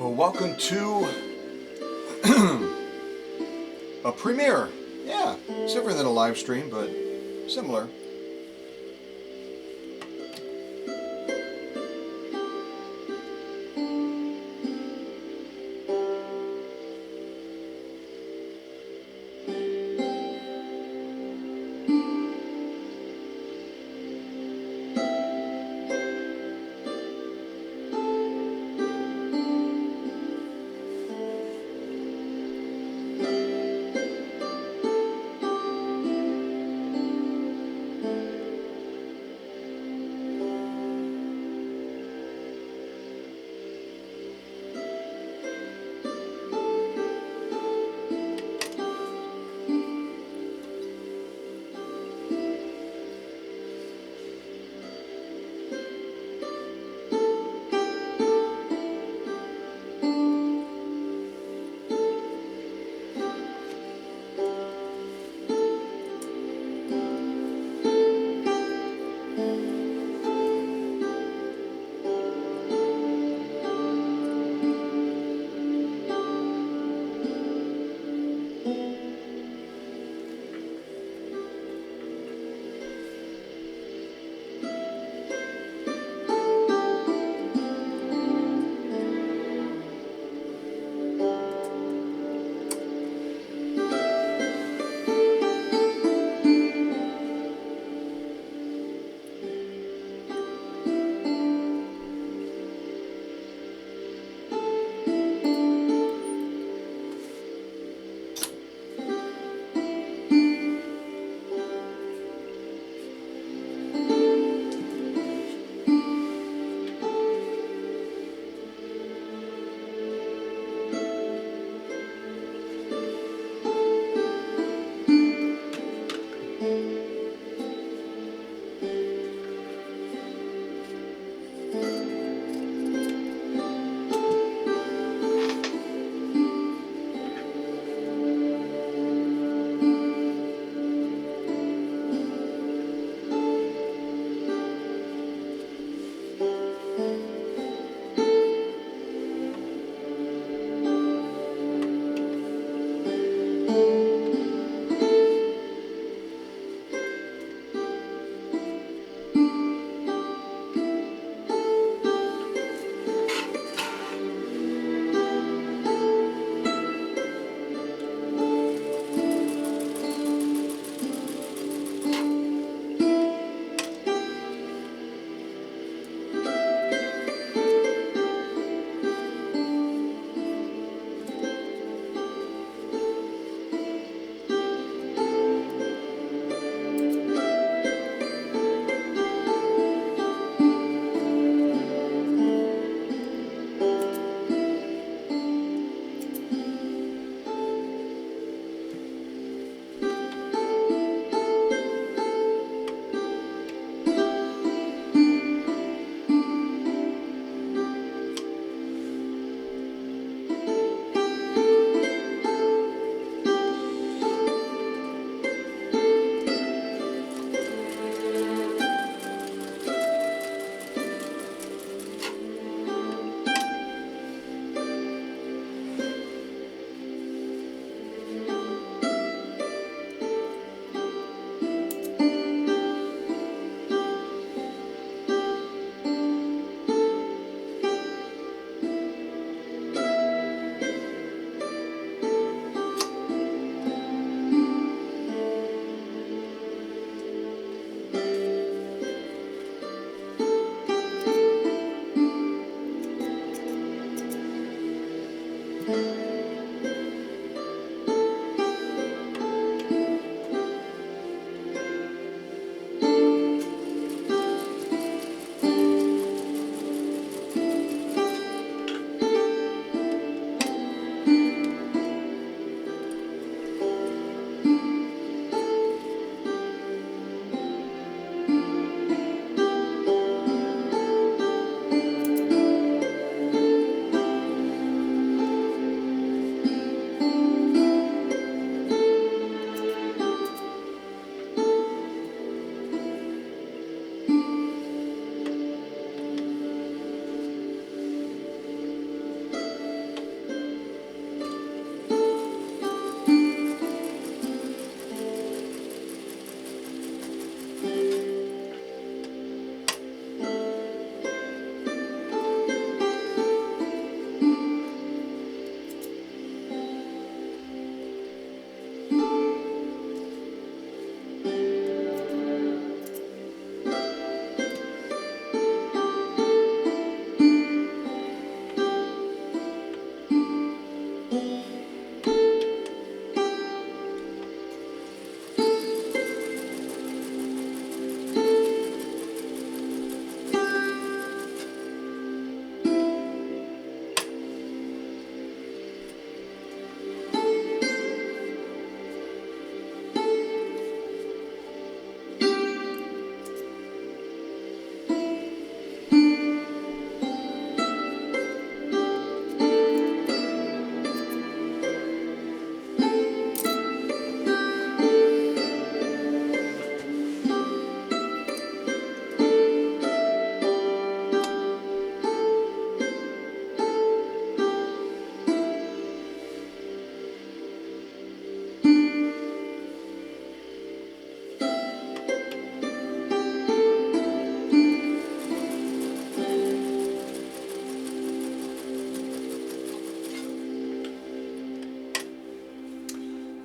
Well, welcome to a premiere. Yeah, it's different than a live stream, but similar.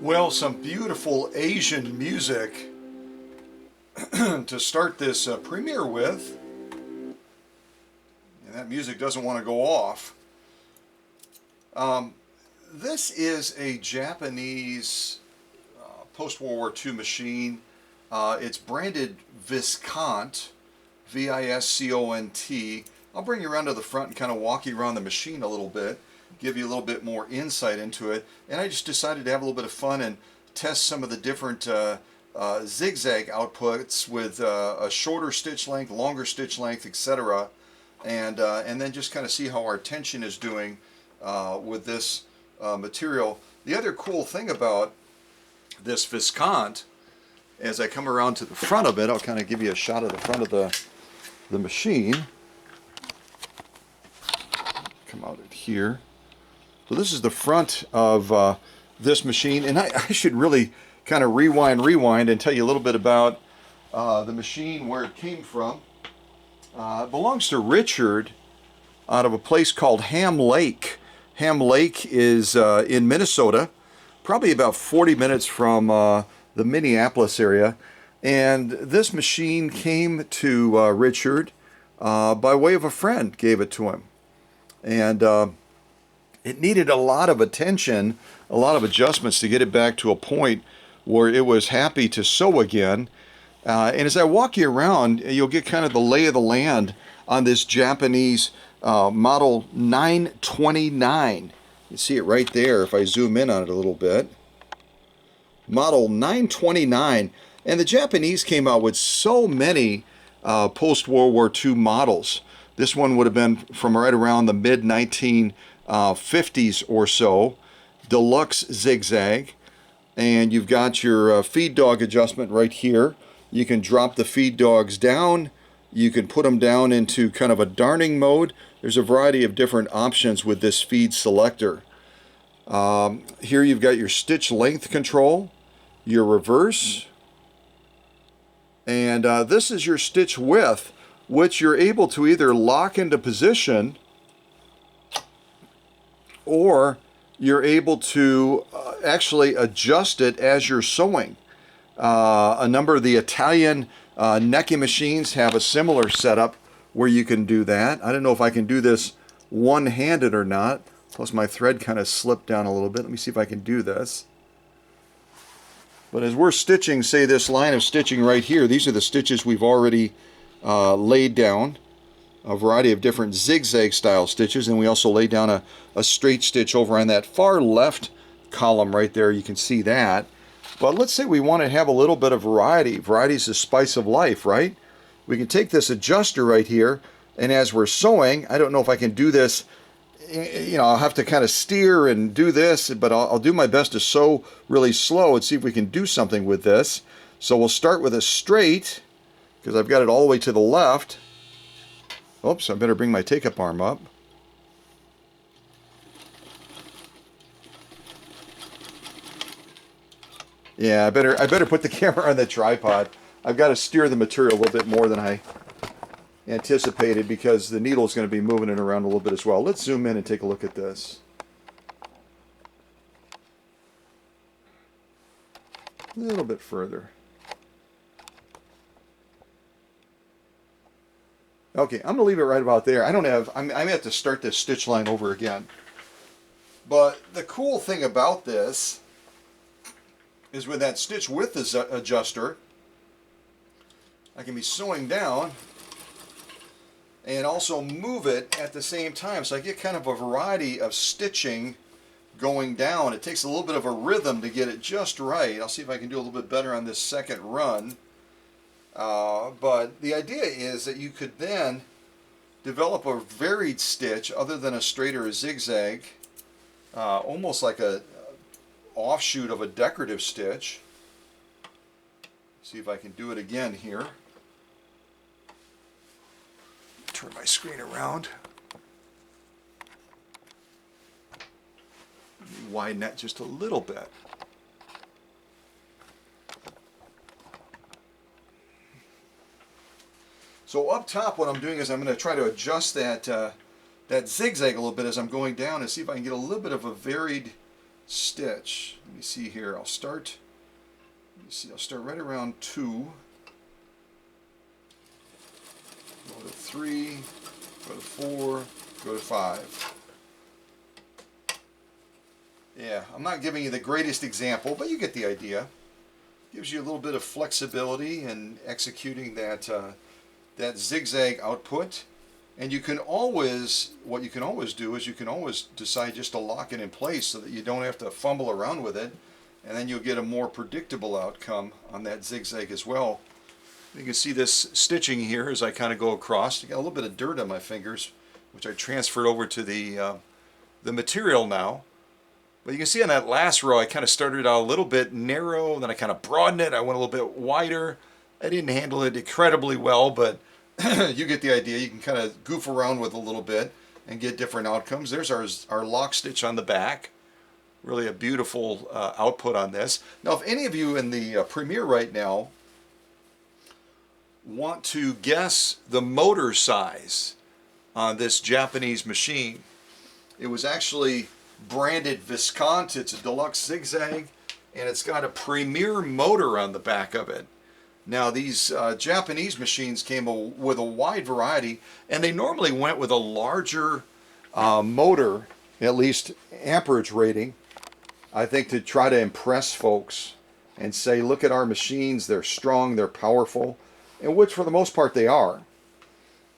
Well, some beautiful Asian music to start this premiere with. And that music doesn't want to go off. This is a Japanese post-World War II machine. It's branded Viscount, V-I-S-C-O-N-T. I'll bring you around to the front and kind of walk you around the machine a little bit, give you a little bit more insight into it. And I just decided to have a little bit of fun and test some of the different zigzag outputs with a shorter stitch length, longer stitch length, etc. And then just kind of see how our tension is doing with this material. The other cool thing about this Viscount, as I come around to the front of it, I'll kind of give you a shot of the front of the machine. Come out at here. So this is the front of this machine, and I should really kind of rewind and tell you a little bit about the machine, where it came from. It belongs to Richard out of a place called Ham Lake. Ham Lake is in Minnesota, probably about 40 minutes from the Minneapolis area. And this machine came to Richard by way of a friend, gave it to him. And it needed a lot of attention, a lot of adjustments to get it back to a point where it was happy to sew again. And as I walk you around, you'll get kind of the lay of the land on this Japanese model 929. You see it right there if I zoom in on it a little bit. Model 929. And the Japanese came out with so many post-World War II models. This one would have been from right around the mid-1950s or so. Deluxe zigzag. And you've got your feed dog adjustment right here. You can drop the feed dogs down. You can put them down into kind of a darning mode. There's a variety of different options with this feed selector. Here you've got your stitch length control, your reverse, and this is your stitch width, which you're able to either lock into position or you're able to actually adjust it as you're sewing. A number of the Italian necking machines have a similar setup where you can do that. I don't know if I can do this one-handed or not. Plus my thread kind of slipped down a little bit. Let me see if I can do this. But as we're stitching, say this line of stitching right here, these are the stitches we've already laid down. A variety of different zigzag style stitches, and we also laid down a straight stitch over on that far left column right there. You can see that. But let's say we want to have a little bit of variety. Variety is the spice of life, right? We can take this adjuster right here, and as we're sewing, I don't know if I can do this, you know, I'll have to kind of steer and do this, but I'll do my best to sew really slow and see if we can do something with this. So we'll start with a straight, because I've got it all the way to the left. Oops, I better bring my take-up arm up. Yeah, I better put the camera on the tripod. I've got to steer the material a little bit more than I anticipated because the needle is going to be moving it around a little bit as well. Let's zoom in and take a look at this. A little bit further. Okay, I'm going to leave it right about there. I may have to start this stitch line over again. But the cool thing about this is with that stitch width adjuster, I can be sewing down and also move it at the same time. So I get kind of a variety of stitching going down. It takes a little bit of a rhythm to get it just right. I'll see if I can do a little bit better on this second run. But the idea is that you could then develop a varied stitch other than a straight or a zigzag, almost like a offshoot of a decorative stitch. See if I can do it again here. Turn my screen around. Widen that just a little bit. So up top, what I'm doing is I'm going to try to adjust that that zigzag a little bit as I'm going down and see if I can get a little bit of a varied stitch. Let me see here. I'll start right around 2. Go to 3, go to 4, go to 5. Yeah, I'm not giving you the greatest example, but you get the idea. Gives you a little bit of flexibility in executing that that zigzag output. And you can always, what you can always do is you can always decide just to lock it in place so that you don't have to fumble around with it, and then you'll get a more predictable outcome on that zigzag as well. You can see this stitching here as I kind of go across. I got a little bit of dirt on my fingers, which I transferred over to the material now. But you can see on that last row, I kind of started out a little bit narrow, and then I kind of broadened it. I went a little bit wider. I didn't handle it incredibly well, but you get the idea. You can kind of goof around with a little bit and get different outcomes. There's our lock stitch on the back. Really a beautiful output on this. Now, if any of you in the Premiere right now want to guess the motor size on this Japanese machine, it was actually branded Viscount. It's a deluxe zigzag, and it's got a Premier motor on the back of it. Now, these Japanese machines came with a wide variety, and they normally went with a larger motor, at least amperage rating, I think, to try to impress folks and say, look at our machines, they're strong, they're powerful, and which for the most part they are.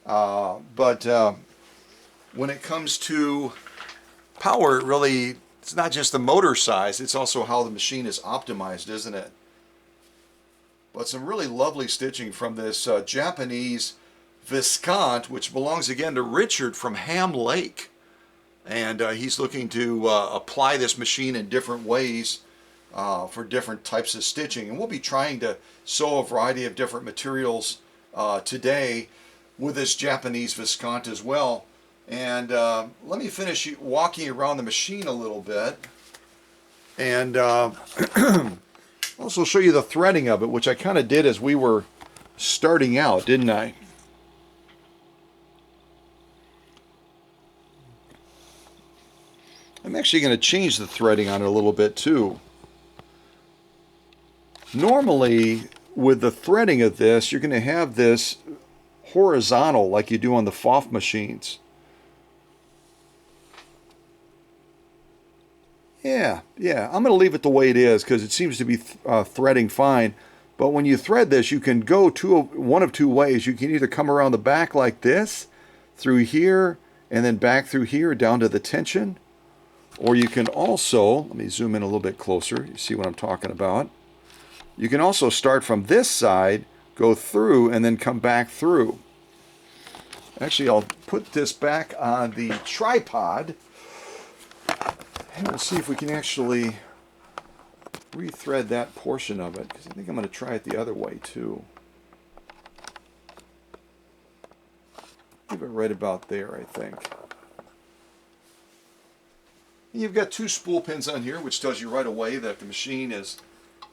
But when it comes to power, really, it's not just the motor size, it's also how the machine is optimized, isn't it? But some really lovely stitching from this Japanese Viscount, which belongs again to Richard from Ham Lake. And he's looking to apply this machine in different ways for different types of stitching. And we'll be trying to sew a variety of different materials today with this Japanese Viscount as well. And let me finish walking around the machine a little bit. And also show you the threading of it, which I kind of did as we were starting out, didn't I? I'm actually going to change the threading on it a little bit too. Normally, with the threading of this, you're going to have this horizontal like you do on the FOF machines. Yeah, I'm going to leave it the way it is because it seems to be threading fine. But when you thread this, you can go one of two ways. You can either come around the back like this, through here, and then back through here down to the tension. Or you can also, let me zoom in a little bit closer, you see what I'm talking about. You can also start from this side, go through, and then come back through. Actually, I'll put this back on the tripod. And we'll see if we can actually rethread that portion of it, because I think I'm going to try it the other way too. Leave it right about there, I think. And you've got 2 spool pins on here, which tells you right away that the machine is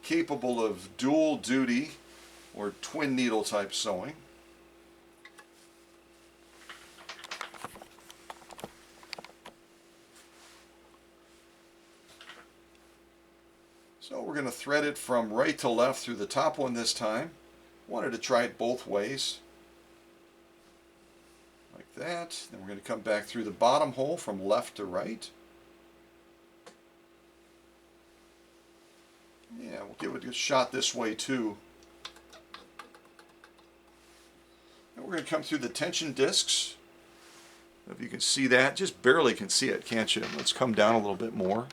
capable of dual duty or twin needle type sewing. So we're going to thread it from right to left through the top one this time. Wanted to try it both ways. Like that. Then we're going to come back through the bottom hole from left to right. Yeah, we'll give it a shot this way too. And we're going to come through the tension discs. If you can see that, just barely can see it, can't you? Let's come down a little bit more.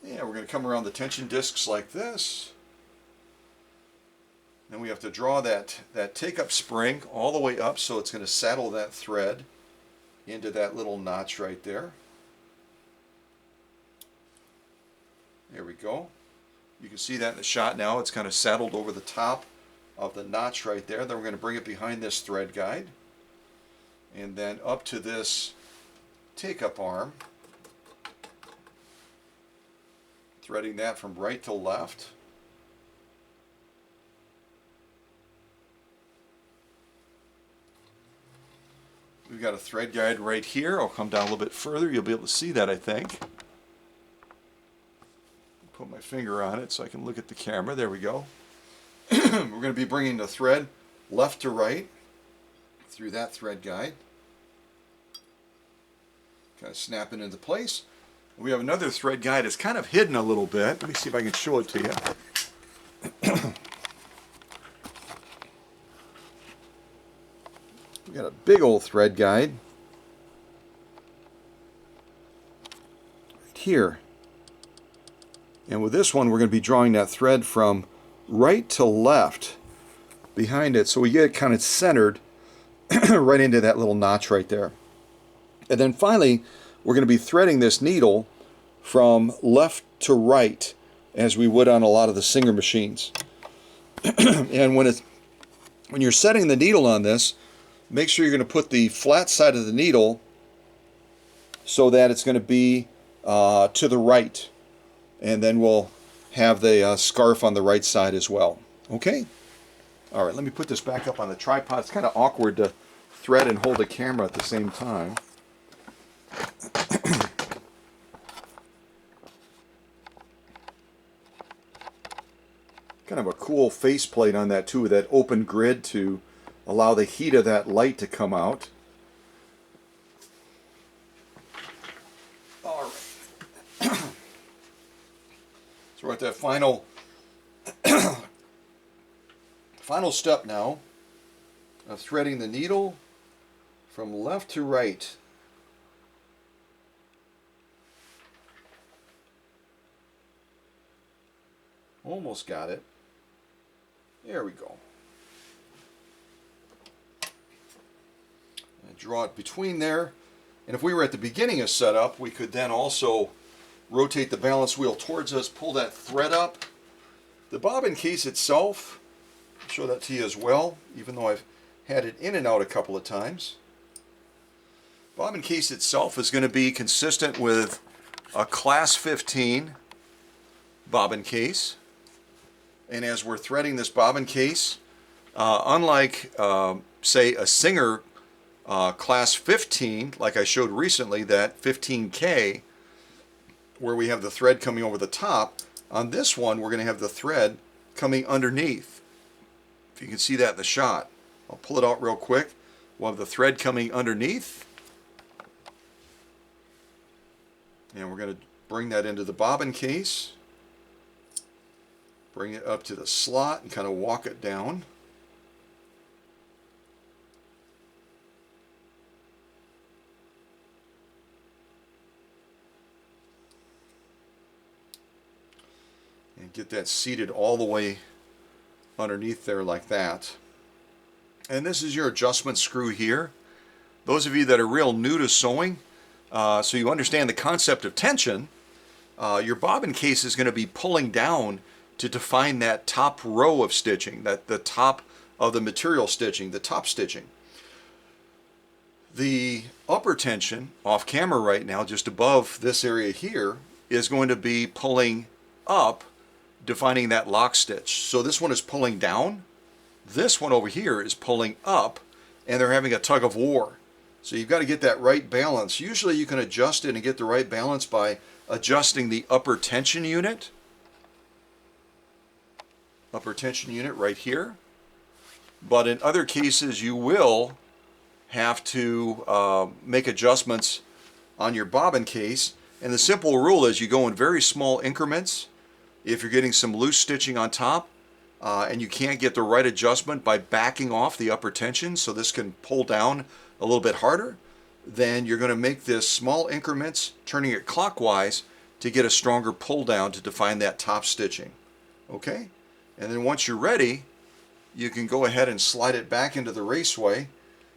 Yeah, we're going to come around the tension discs like this. Then we have to draw that take-up spring all the way up so it's going to saddle that thread into that little notch right there. There we go. You can see that in the shot now. It's kind of saddled over the top of the notch right there. Then we're going to bring it behind this thread guide and then up to this take-up arm, threading that from right to left. We've got a thread guide right here. I'll come down a little bit further. You'll be able to see that, I think. Put my finger on it so I can look at the camera. There we go. We're going to be bringing the thread left to right through that thread guide. Kind of snap it into place. We have another thread guide. It's kind of hidden a little bit. Let me see if I can show it to you. We got a big old thread guide right here. And with this one, we're going to be drawing that thread from right to left behind it, so we get it kind of centered right into that little notch right there. And then finally, we're going to be threading this needle from left to right, as we would on a lot of the Singer machines. And when you're setting the needle on this, make sure you're going to put the flat side of the needle so that it's going to be to the right. And then we'll have the scarf on the right side as well. Okay? All right, let me put this back up on the tripod. It's kind of awkward to thread and hold a camera at the same time. Kind of a cool faceplate on that too, with that open grid to allow the heat of that light to come out. All right. So we're at that final step now of threading the needle from left to right. Almost got it. There we go. And draw it between there. And if we were at the beginning of setup, we could then also rotate the balance wheel towards us, pull that thread up. The bobbin case itself, I'll show that to you as well, even though I've had it in and out a couple of times. Bobbin case itself is going to be consistent with a class 15 bobbin case. And as we're threading this bobbin case, unlike, say, a Singer class 15, like I showed recently, that 15K, where we have the thread coming over the top, on this one we're going to have the thread coming underneath. If you can see that in the shot. I'll pull it out real quick. We'll have the thread coming underneath. And we're going to bring that into the bobbin case. Bring it up to the slot and kind of walk it down. And get that seated all the way underneath there like that. And this is your adjustment screw here. Those of you that are real new to sewing, so you understand the concept of tension, your bobbin case is going to be pulling down to define that top row of stitching, that the top of the material stitching, the top stitching. The upper tension off camera right now, just above this area here, is going to be pulling up, defining that lock stitch. So this one is pulling down, this one over here is pulling up, and they're having a tug of war. So you've got to get that right balance. Usually you can adjust it and get the right balance by adjusting the upper tension unit. Upper tension unit right here. But in other cases you will have to make adjustments on your bobbin case. And the simple rule is you go in very small increments. If you're getting some loose stitching on top and you can't get the right adjustment by backing off the upper tension, so this can pull down a little bit harder, then you're going to make this small increments, turning it clockwise to get a stronger pull down to define that top stitching. Okay? And then once you're ready, you can go ahead and slide it back into the raceway.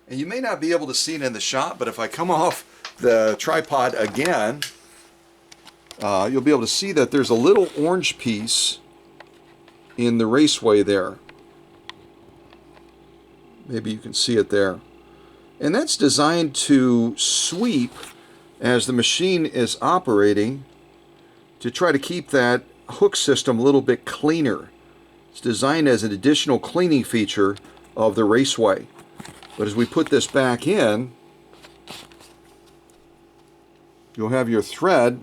And you may not be able to see it in the shot, but if I come off the tripod again, you'll be able to see that there's a little orange piece in the raceway there. Maybe you can see it there. And that's designed to sweep as the machine is operating to try to keep that hook system a little bit cleaner. It's designed as an additional cleaning feature of the raceway. But as we put this back in, you'll have your thread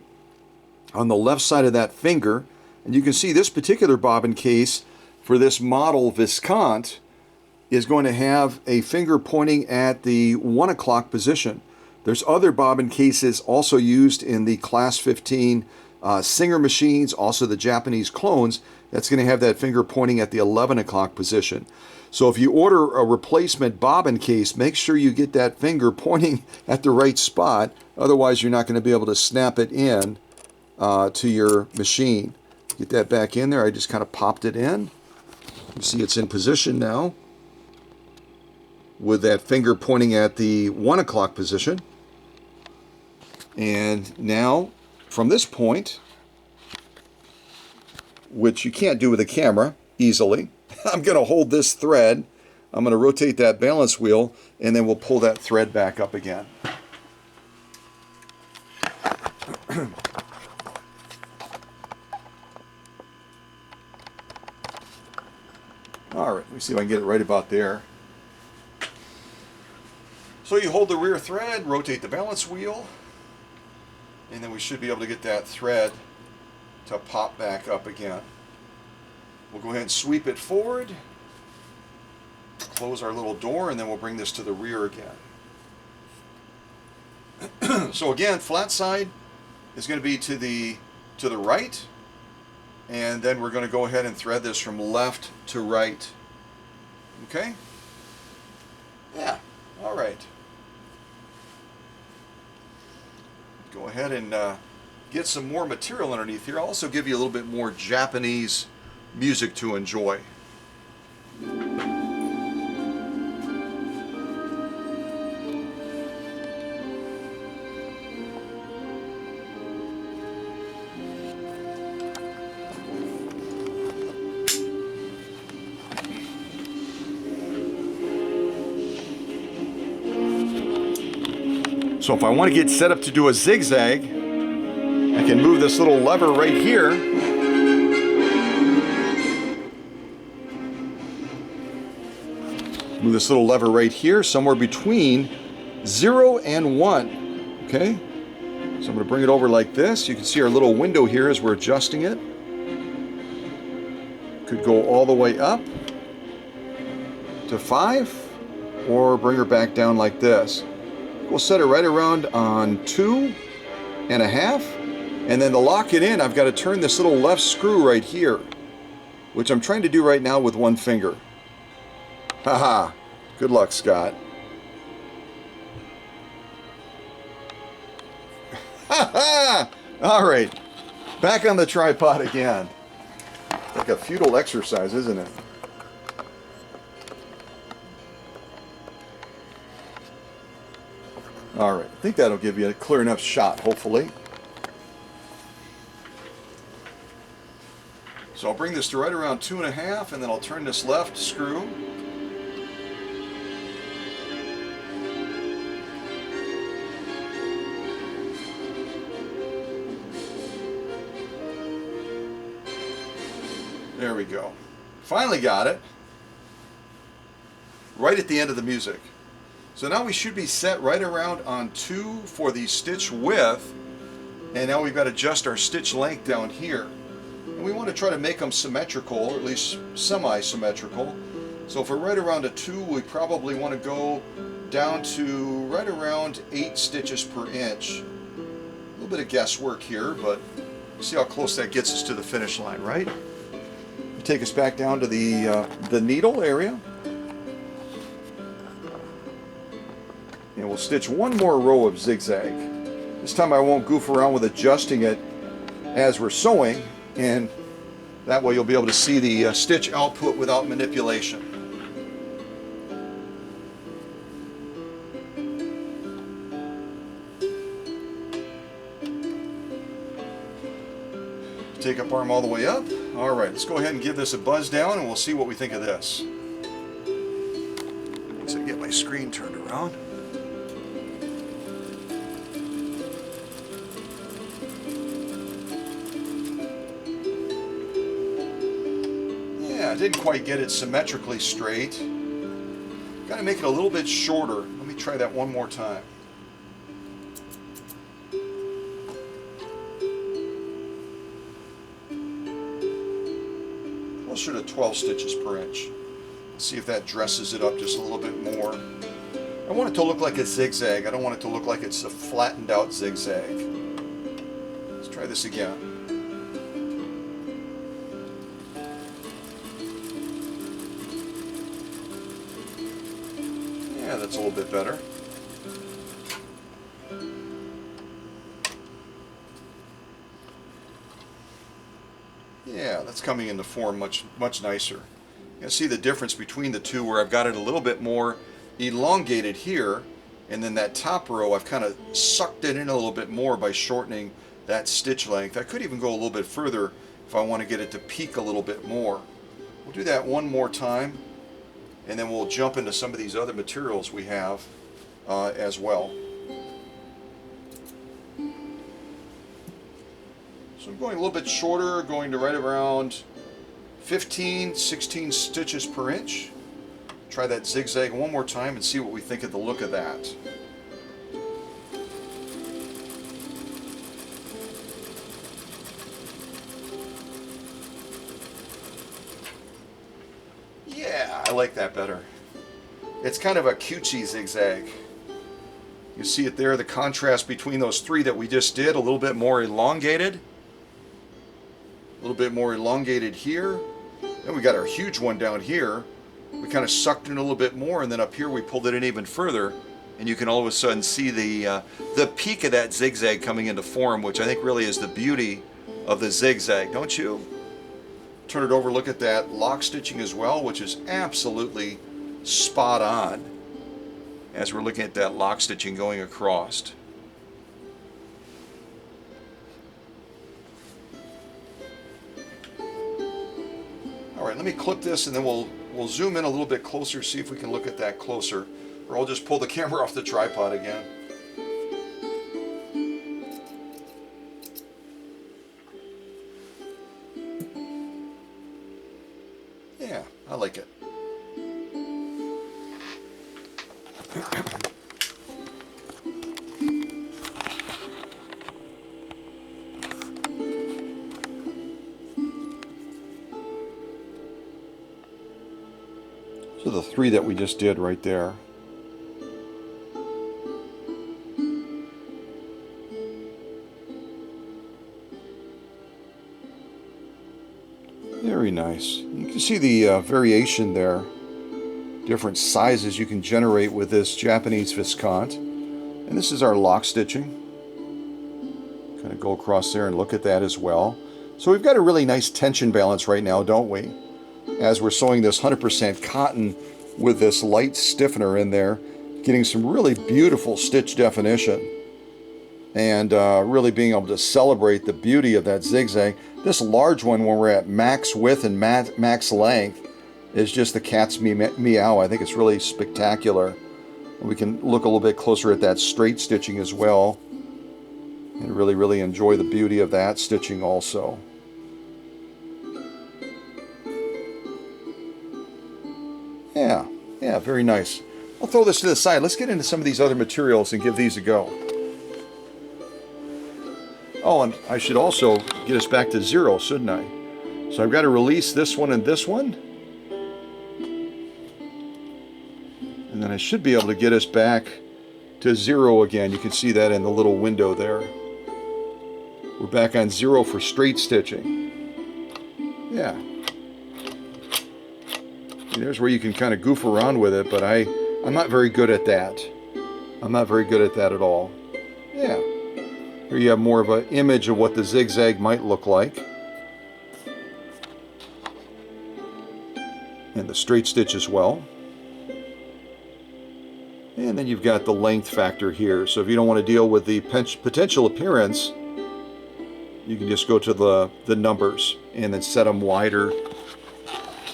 on the left side of that finger. And you can see this particular bobbin case for this model Viscount is going to have a finger pointing at the 1 o'clock position. There's other bobbin cases also used in the Class 15 Singer machines, also the Japanese clones, that's going to have that finger pointing at the 11 o'clock position. So if you order a replacement bobbin case, make sure you get that finger pointing at the right spot. Otherwise, you're not going to be able to snap it in to your machine. Get that back in there. I just kind of popped it in. You see it's in position now with that finger pointing at the 1 o'clock position. And now, from this point, which you can't do with a camera easily, I'm going to hold this thread, I'm going to rotate that balance wheel, and then we'll pull that thread back up again. All right, let me see if I can get it right about there. So you hold the rear thread, rotate the balance wheel, and then we should be able to get that thread to pop back up again. We'll go ahead and sweep it forward, close our little door, and then we'll bring this to the rear again. So again, flat side is going to be to the right, and then we're going to go ahead and thread this from left to right. Okay? Yeah, all right. Go ahead and get some more material underneath here. I'll also give you a little bit more Japanese music to enjoy. So if I want to get set up to do a zigzag, I can move this little lever right here. Move this little lever right here, somewhere between 0 and 1. Okay? So I'm going to bring it over like this. You can see our little window here as we're adjusting it. Could go all the way up to 5, or bring her back down like this. We'll set it right around on 2.5, and then to lock it in, I've got to turn this little left screw right here, which I'm trying to do right now with one finger. Haha, good luck, Scott. Haha! All right, back on the tripod again. It's like a futile exercise, isn't it? All right, I think that'll give you a clear enough shot, hopefully. So I'll bring this to right around 2.5, and then I'll turn this left screw. There we go. Finally got it. Right at the end of the music. So now we should be set right around on 2 for the stitch width, and now we've got to adjust our stitch length down here. And we want to try to make them symmetrical, or at least semi-symmetrical. So if we're right around a 2, we probably want to go down to right around 8 stitches per inch. A little bit of guesswork here, but see how close that gets us to the finish line, right? Take us back down to the needle area. And we'll stitch one more row of zigzag. This time I won't goof around with adjusting it as we're sewing, and that way you'll be able to see the stitch output without manipulation. Take up arm all the way up. All right, let's go ahead and give this a buzz down, and we'll see what we think of this. So I get my screen turned around. I didn't quite get it symmetrically straight. Got to make it a little bit shorter. Let me try that one more time. closer to 12 stitches per inch. See if that dresses it up just a little bit more. I want it to look like a zigzag. I don't want it to look like it's a flattened out zigzag. Let's try this again. Yeah, that's a little bit better. Yeah, that's coming into form much nicer. You can see the difference between the two, where I've got it a little bit more elongated here, and then that top row I've kind of sucked it in a little bit more by shortening that stitch length. I could even go a little bit further if I want to get it to peak a little bit more. We'll do that one more time, and then we'll jump into some of these other materials we have as well. So I'm going a little bit shorter, going to right around 15, 16 stitches per inch. Try that zigzag one more time and see what we think of the look of that. Yeah, I like that better. It's kind of a cutesy zigzag. You see it there, the contrast between those three that we just did, a little bit more elongated. A little bit more elongated here. Then we got our huge one down here. We kind of sucked in a little bit more, and then up here we pulled it in even further, and you can all of a sudden see the peak of that zigzag coming into form, which I think really is the beauty of the zigzag, don't you? Turn it over, look at that lock stitching as well, which is absolutely spot on as we're looking at that lock stitching going across. All right, let me clip this, and then we'll zoom in a little bit closer, see if we can look at that closer, or I'll just pull the camera off the tripod again. Yeah, I like it. So the three that we just did right there. Very nice. You can see the variation there. Different sizes you can generate with this Japanese Viscount. And this is our lock stitching. Kind of go across there and look at that as well. So we've got a really nice tension balance right now, don't we? As we're sewing this 100% cotton with this light stiffener in there, getting some really beautiful stitch definition, and really being able to celebrate the beauty of that zigzag. This large one, when we're at max width and max length, is just the cat's meow. I think it's really spectacular. We can look a little bit closer at that straight stitching as well, and really enjoy the beauty of that stitching also. Yeah, very nice. I'll throw this to the side. Let's get into some of these other materials and give these a go. Oh, and I should also get us back to 0, shouldn't I? So I've got to release this one and this one. And then I should be able to get us back to 0 again. You can see that in the little window there. We're back on 0 for straight stitching. Yeah. There's where you can kind of goof around with it, but I'm not very good at that. I'm not very good at that at all. Yeah. Here you have more of an image of what the zigzag might look like. And the straight stitch as well. And then you've got the length factor here. So if you don't want to deal with the potential appearance, you can just go to the numbers and then set them wider,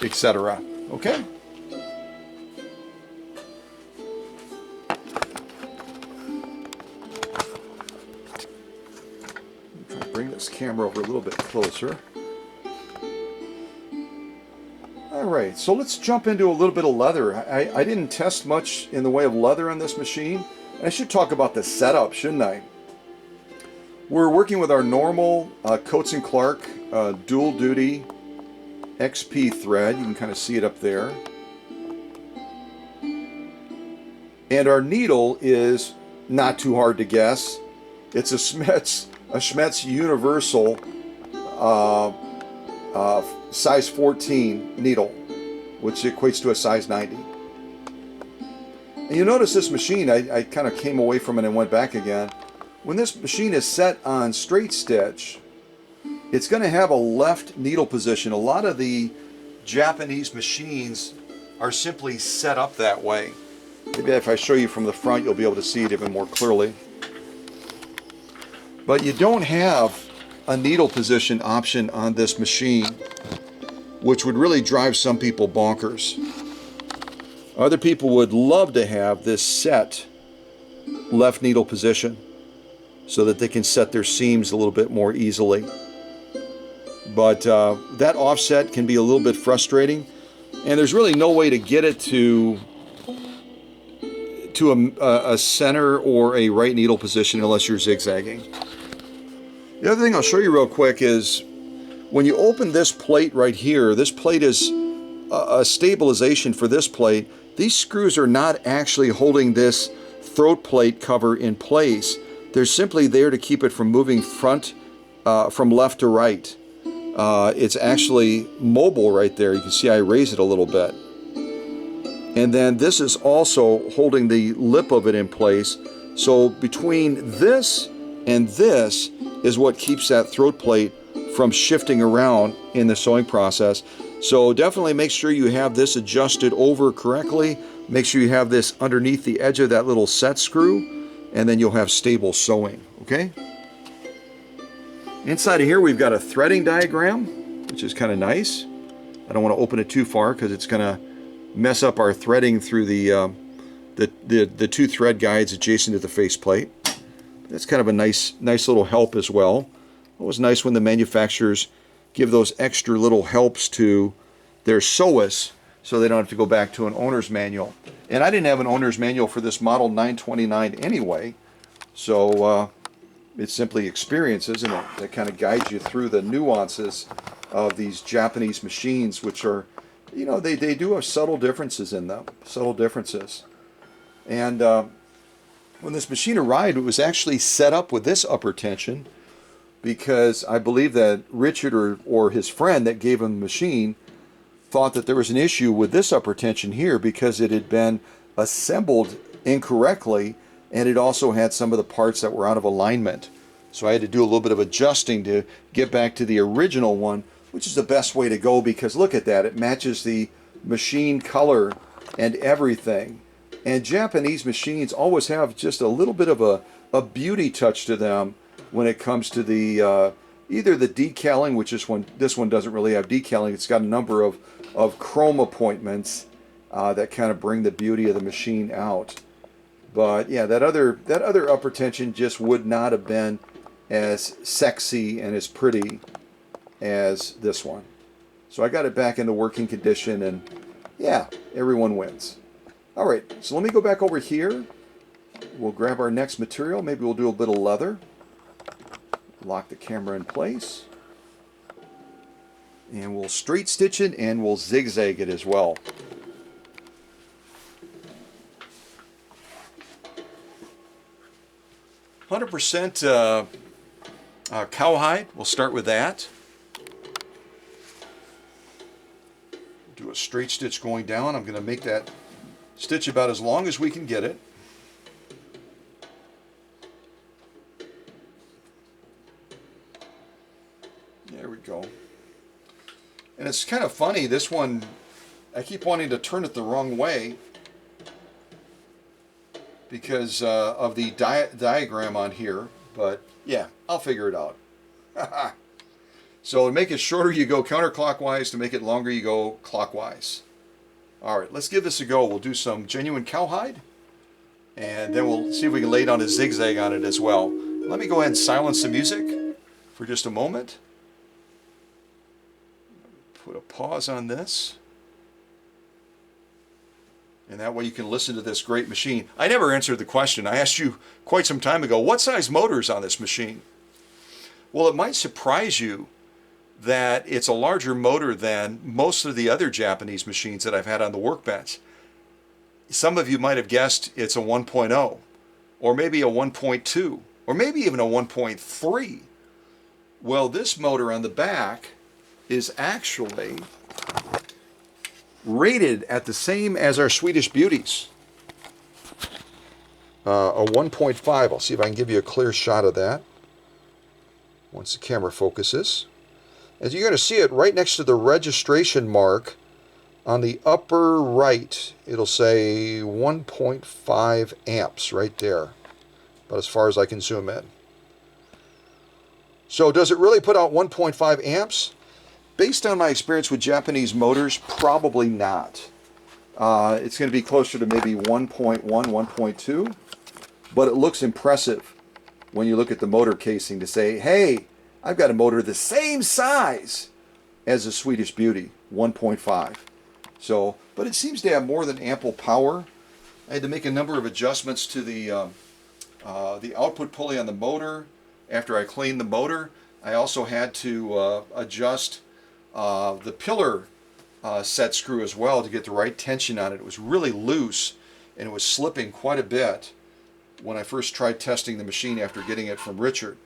etc. Okay? Try to bring this camera over a little bit closer. Alright, so let's jump into a little bit of leather. I didn't test much in the way of leather on this machine. I should talk about the setup, shouldn't I? We're working with our normal Coats & Clark dual duty XP thread. You can kind of see it up there. And our needle is not too hard to guess. It's a Schmetz Universal size 14 needle, which equates to a size 90. And you notice this machine, I kind of came away from it and went back again. When this machine is set on straight stitch, it's going to have a left needle position. A lot of the Japanese machines are simply set up that way. Maybe if I show you from the front, you'll be able to see it even more clearly. But you don't have a needle position option on this machine, which would really drive some people bonkers. Other people would love to have this set left needle position so that they can set their seams a little bit more easily. But that offset can be a little bit frustrating, and there's really no way to get it to a center or a right needle position unless you're zigzagging. The other thing I'll show you real quick is when you open this plate right here, this plate is a stabilization for this plate. These screws are not actually holding this throat plate cover in place. They're simply there to keep it from moving from left to right. It's actually mobile right there. You can see I raise it a little bit. And then this is also holding the lip of it in place. So between this and this is what keeps that throat plate from shifting around in the sewing process. So definitely make sure you have this adjusted over correctly. Make sure you have this underneath the edge of that little set screw, and then you'll have stable sewing, okay? Inside of here we've got a threading diagram, which is kind of nice. I don't want to open it too far because it's going to mess up our threading through the two thread guides adjacent to the faceplate. That's kind of a nice little help as well. It was nice when the manufacturers give those extra little helps to their sewists so they don't have to go back to an owner's manual. And I didn't have an owner's manual for this model 929 anyway, so it simply experiences, and it kind of guides you through the nuances of these Japanese machines, which are, you know, they do have subtle differences in them, subtle differences. And when this machine arrived, it was actually set up with this upper tension because I believe that Richard or his friend that gave him the machine thought that there was an issue with this upper tension here because it had been assembled incorrectly, and it also had some of the parts that were out of alignment. So I had to do a little bit of adjusting to get back to the original one, which is the best way to go because look at that, it matches the machine color and everything. And Japanese machines always have just a little bit of a beauty touch to them when it comes to the either the decaling, which is this one doesn't really have decaling. It's got a number of chrome appointments that kind of bring the beauty of the machine out. But yeah, that other upper tension just would not have been as sexy and as pretty as this one. So I got it back into working condition, and yeah, everyone wins. All right, so let me go back over here. We'll grab our next material. Maybe we'll do a bit of leather. Lock the camera in place. And we'll straight stitch it, and we'll zigzag it as well. "100% cowhide." We'll start with that. Do a straight stitch going down. I'm going to make that stitch about as long as we can get it. There we go. And it's kind of funny, this one, I keep wanting to turn it the wrong way because of the diagram on here, but yeah, I'll figure it out. So to make it shorter, you go counterclockwise. To make it longer, you go clockwise. All right, let's give this a go. We'll do some genuine cowhide, and then we'll see if we can lay down a zigzag on it as well. Let me go ahead and silence the music for just a moment. Put a pause on this. And that way you can listen to this great machine. I never answered the question. I asked you quite some time ago, what size motor is on this machine? Well, it might surprise you that it's a larger motor than most of the other Japanese machines that I've had on the workbench. Some of you might have guessed it's a 1.0, or maybe a 1.2, or maybe even a 1.3. Well, this motor on the back is actually rated at the same as our Swedish Beauties. A 1.5. I'll see if I can give you a clear shot of that once the camera focuses. As you're going to see it right next to the registration mark on the upper right, it'll say 1.5 amps right there, about as far as I can zoom in. So does it really put out 1.5 amps? Based on my experience with Japanese motors, probably not. It's going to be closer to maybe 1.1, 1.2, but it looks impressive when you look at the motor casing to say, hey, I've got a motor the same size as a Swedish Beauty, 1.5. So, but it seems to have more than ample power. I had to make a number of adjustments to the output pulley on the motor after I cleaned the motor. I also had to adjust the pillar set screw as well to get the right tension on it. It was really loose and it was slipping quite a bit when I first tried testing the machine after getting it from Richard.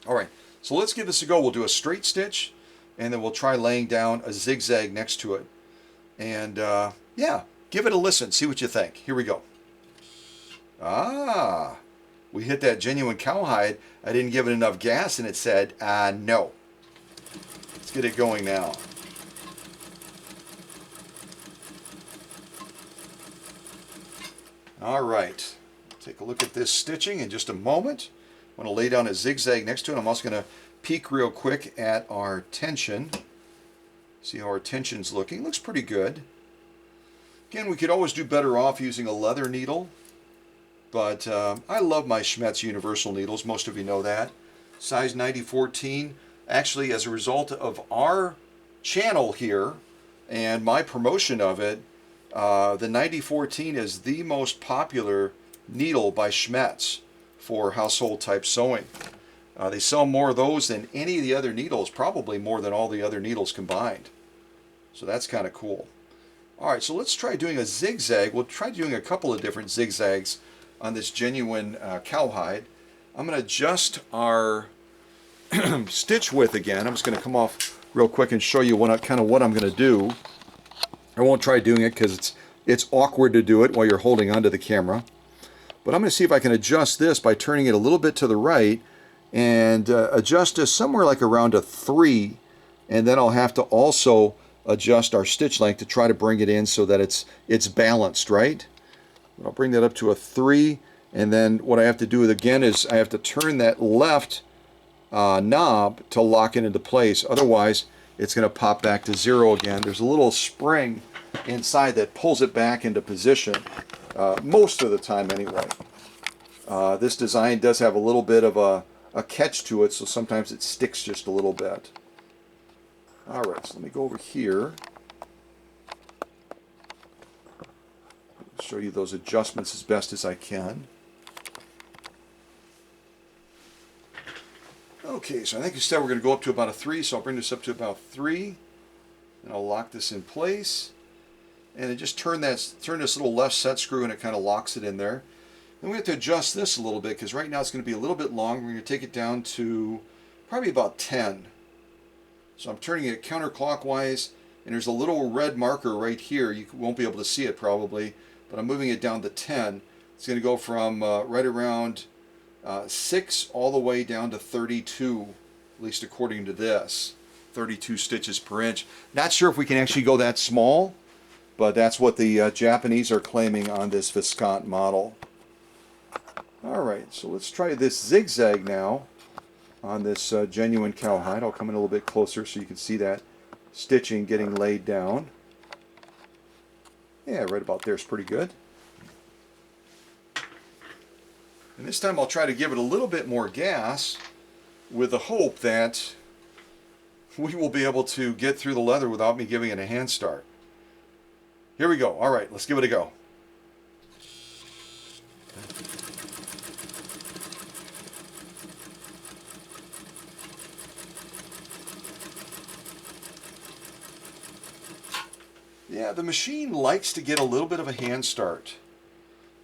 All right, so let's give this a go. We'll do a straight stitch and then we'll try laying down a zigzag next to it. And yeah, give it a listen, see what you think. Here we go. Ah, we hit that genuine cowhide. I didn't give it enough gas and it said, no. Let's get it going now. All right, take a look at this stitching in just a moment. I'm going to lay down a zigzag next to it. I'm also going to peek real quick at our tension. See how our tension's looking. Looks pretty good. Again, we could always do better off using a leather needle, but I love my Schmetz universal needles. Most of you know that. Size 90-14. Actually, as a result of our channel here and my promotion of it, the 90-14 is the most popular needle by Schmetz for household type sewing. They sell more of those than any of the other needles, probably more than all the other needles combined. So that's kind of cool. All right, so let's try doing a zigzag. We'll try doing a couple of different zigzags on this genuine cowhide. I'm going to adjust our stitch width again. I'm just going to come off real quick and show you what I'm going to do. I won't try doing it because it's awkward to do it while you're holding onto the camera. But I'm going to see if I can adjust this by turning it a little bit to the right and adjust this somewhere like around a 3. And then I'll have to also adjust our stitch length to try to bring it in so that it's balanced, right? I'll bring that up to a 3. And then what I have to do again is I have to turn that left knob to lock it into place. Otherwise, it's going to pop back to 0 again. There's a little spring inside that pulls it back into position, most of the time anyway. This design does have a little bit of a catch to it, so sometimes it sticks just a little bit. All right, so let me go over here. Show you those adjustments as best as I can. Okay, so I think instead we're going to go up to about a 3, so I'll bring this up to about 3, and I'll lock this in place. And then just turn this little left set screw and it kind of locks it in there. Then we have to adjust this a little bit because right now it's going to be a little bit long. We're going to take it down to probably about 10. So I'm turning it counterclockwise, and there's a little red marker right here. You won't be able to see it probably, but I'm moving it down to 10. It's going to go from right around 6 all the way down to 32, at least according to this. 32 stitches per inch. Not sure if we can actually go that small, but that's what the Japanese are claiming on this Viscount model. Alright, so let's try this zigzag now on this genuine cowhide. I'll come in a little bit closer so you can see that stitching getting laid down. Yeah, right about there is pretty good. And this time I'll try to give it a little bit more gas with the hope that we will be able to get through the leather without me giving it a hand start. Here we go. All right, let's give it a go. Yeah, the machine likes to get a little bit of a hand start.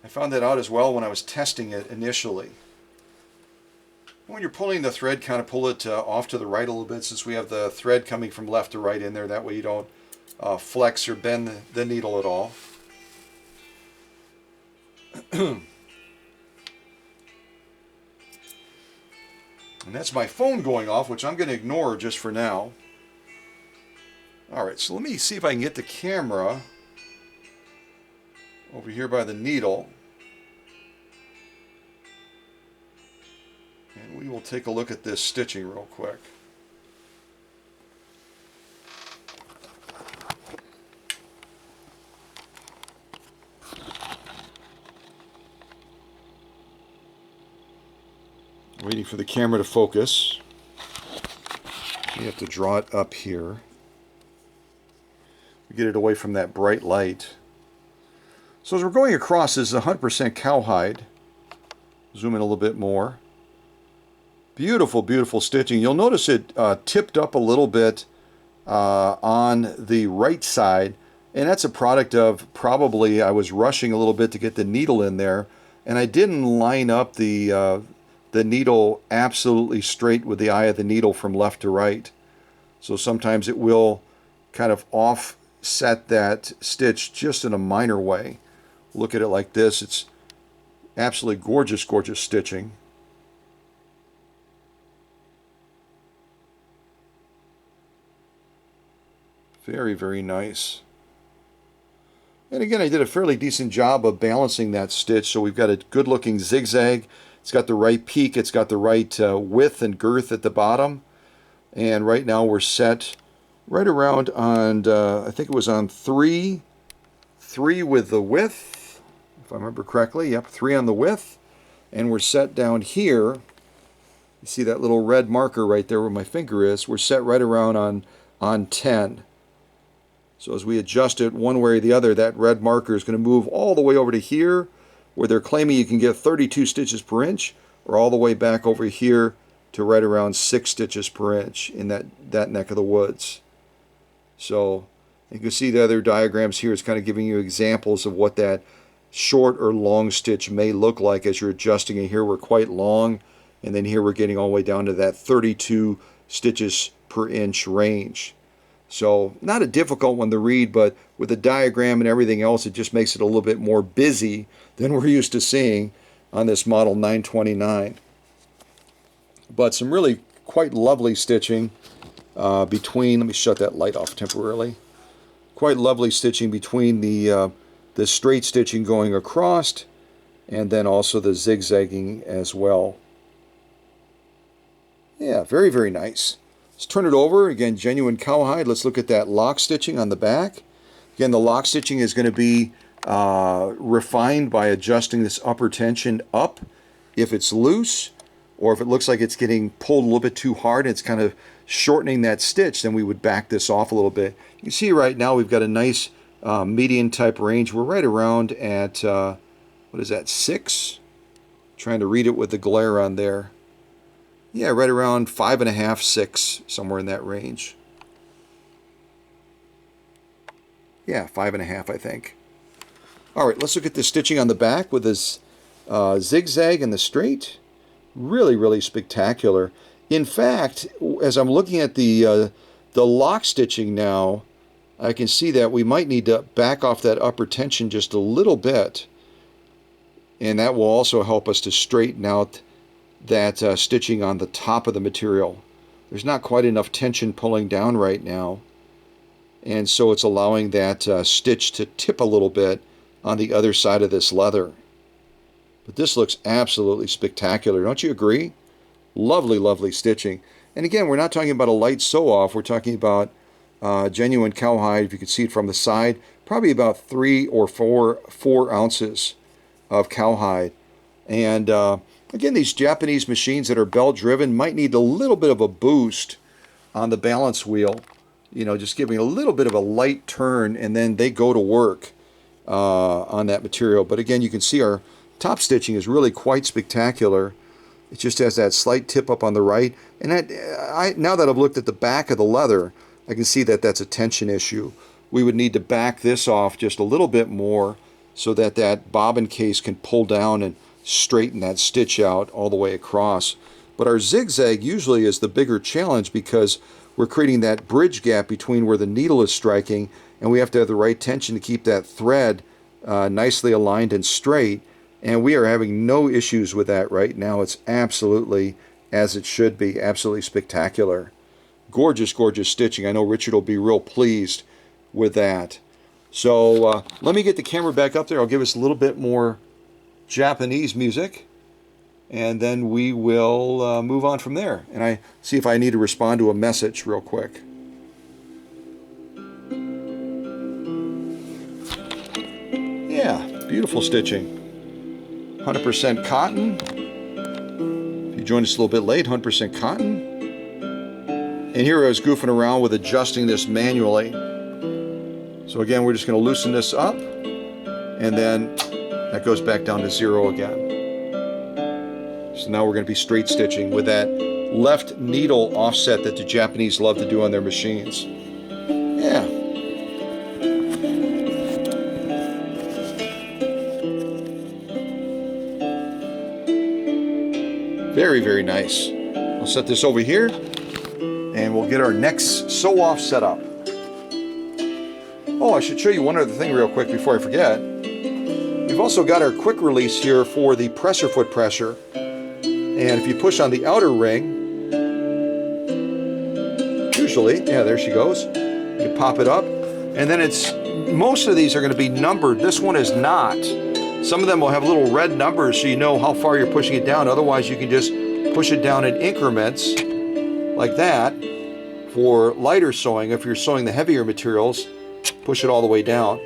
I found that out as well when I was testing it initially. When you're pulling the thread, kind of pull it off to the right a little bit, since we have the thread coming from left to right in there. That way you don't flex or bend the needle at all. And that's my phone going off, which I'm going to ignore just for now. Alright, so let me see if I can get the camera over here by the needle. And we will take a look at this stitching real quick. Waiting for the camera to focus. You have to draw it up here. Get it away from that bright light. So as we're going across, this is 100% cowhide. Zoom in a little bit more. Beautiful, beautiful stitching. You'll notice it tipped up a little bit on the right side, and that's a product of probably I was rushing a little bit to get the needle in there, and I didn't line up the needle absolutely straight with the eye of the needle from left to right. So sometimes it will kind of offset that stitch just in a minor way. Look at it like this. It's absolutely gorgeous, gorgeous stitching. Very, very nice. And again, I did a fairly decent job of balancing that stitch. So we've got a good looking zigzag. It's got the right peak. It's got the right width and girth at the bottom. And right now we're set right around on, I think it was on 3 with the width, if I remember correctly. Yep, 3 on the width. And we're set down here. You see that little red marker right there where my finger is. We're set right around on 10. So as we adjust it one way or the other, that red marker is going to move all the way over to here, where they're claiming you can get 32 stitches per inch, or all the way back over here to right around 6 stitches per inch in that neck of the woods. So you can see the other diagrams here is kind of giving you examples of what that short or long stitch may look like as you're adjusting it. Here we're quite long, and then here we're getting all the way down to that 32 stitches per inch range. So not a difficult one to read, but with the diagram and everything else, it just makes it a little bit more busy than we're used to seeing on this model 929. But some really quite lovely stitching between, let me shut that light off temporarily. Quite lovely stitching between the straight stitching going across and then also the zigzagging as well. Yeah, very, very nice. Let's turn it over. Again, genuine cowhide. Let's look at that lock stitching on the back. Again, the lock stitching is going to be refined by adjusting this upper tension up if it's loose, or if it looks like it's getting pulled a little bit too hard and it's kind of shortening that stitch, then we would back this off a little bit. You can see right now we've got a nice median type range. We're right around at, what is that, 6? Trying to read it with the glare on there. Yeah, right around 5.5, 6, somewhere in that range. Yeah, 5.5, I think. All right, let's look at the stitching on the back with this zigzag and the straight. Really, really spectacular. In fact, as I'm looking at the lock stitching now, I can see that we might need to back off that upper tension just a little bit. And that will also help us to straighten out that stitching on the top of the material. There's not quite enough tension pulling down right now, and so it's allowing that stitch to tip a little bit on the other side of this leather. But this looks absolutely spectacular, don't you agree? Lovely, lovely stitching. And again, we're not talking about a light sew-off. We're talking about genuine cowhide. If you can see it from the side, probably about 3 or 4 ounces of cowhide. And again, these Japanese machines that are belt driven might need a little bit of a boost on the balance wheel, you know, just giving a little bit of a light turn, and then they go to work on that material. But again, you can see our top stitching is really quite spectacular. It just has that slight tip up on the right, and now that I've looked at the back of the leather, I can see that that's a tension issue. we would need to back this off just a little bit more so that that bobbin case can pull down and straighten that stitch out all the way across. But our zigzag usually is the bigger challenge because we're creating that bridge gap between where the needle is striking, and we have to have the right tension to keep that thread nicely aligned and straight. And we are having no issues with that right now. It's absolutely as it should be, absolutely spectacular. Gorgeous, gorgeous stitching. I know Richard will be real pleased with that. So let me get the camera back up there. I'll give us a little bit more Japanese music, and then we will move on from there. And I see if I need to respond to a message real quick. Yeah, beautiful stitching. 100% cotton. If you joined us a little bit late, 100% cotton. And here I was goofing around with adjusting this manually. So again, we're just going to loosen this up, and then that goes back down to 0 again. So now we're going to be straight stitching with that left needle offset that the Japanese love to do on their machines. Yeah. Very, very nice. I'll set this over here, and we'll get our next sew-off set up. Oh, I should show you one other thing real quick before I forget. We've also got our quick release here for the presser foot pressure. And if you push on the outer ring, usually, yeah, there she goes. You pop it up, and then most of these are going to be numbered. This one is not. Some of them will have little red numbers so you know how far you're pushing it down. Otherwise, you can just push it down in increments like that. For lighter sewing, if you're sewing the heavier materials, push it all the way down.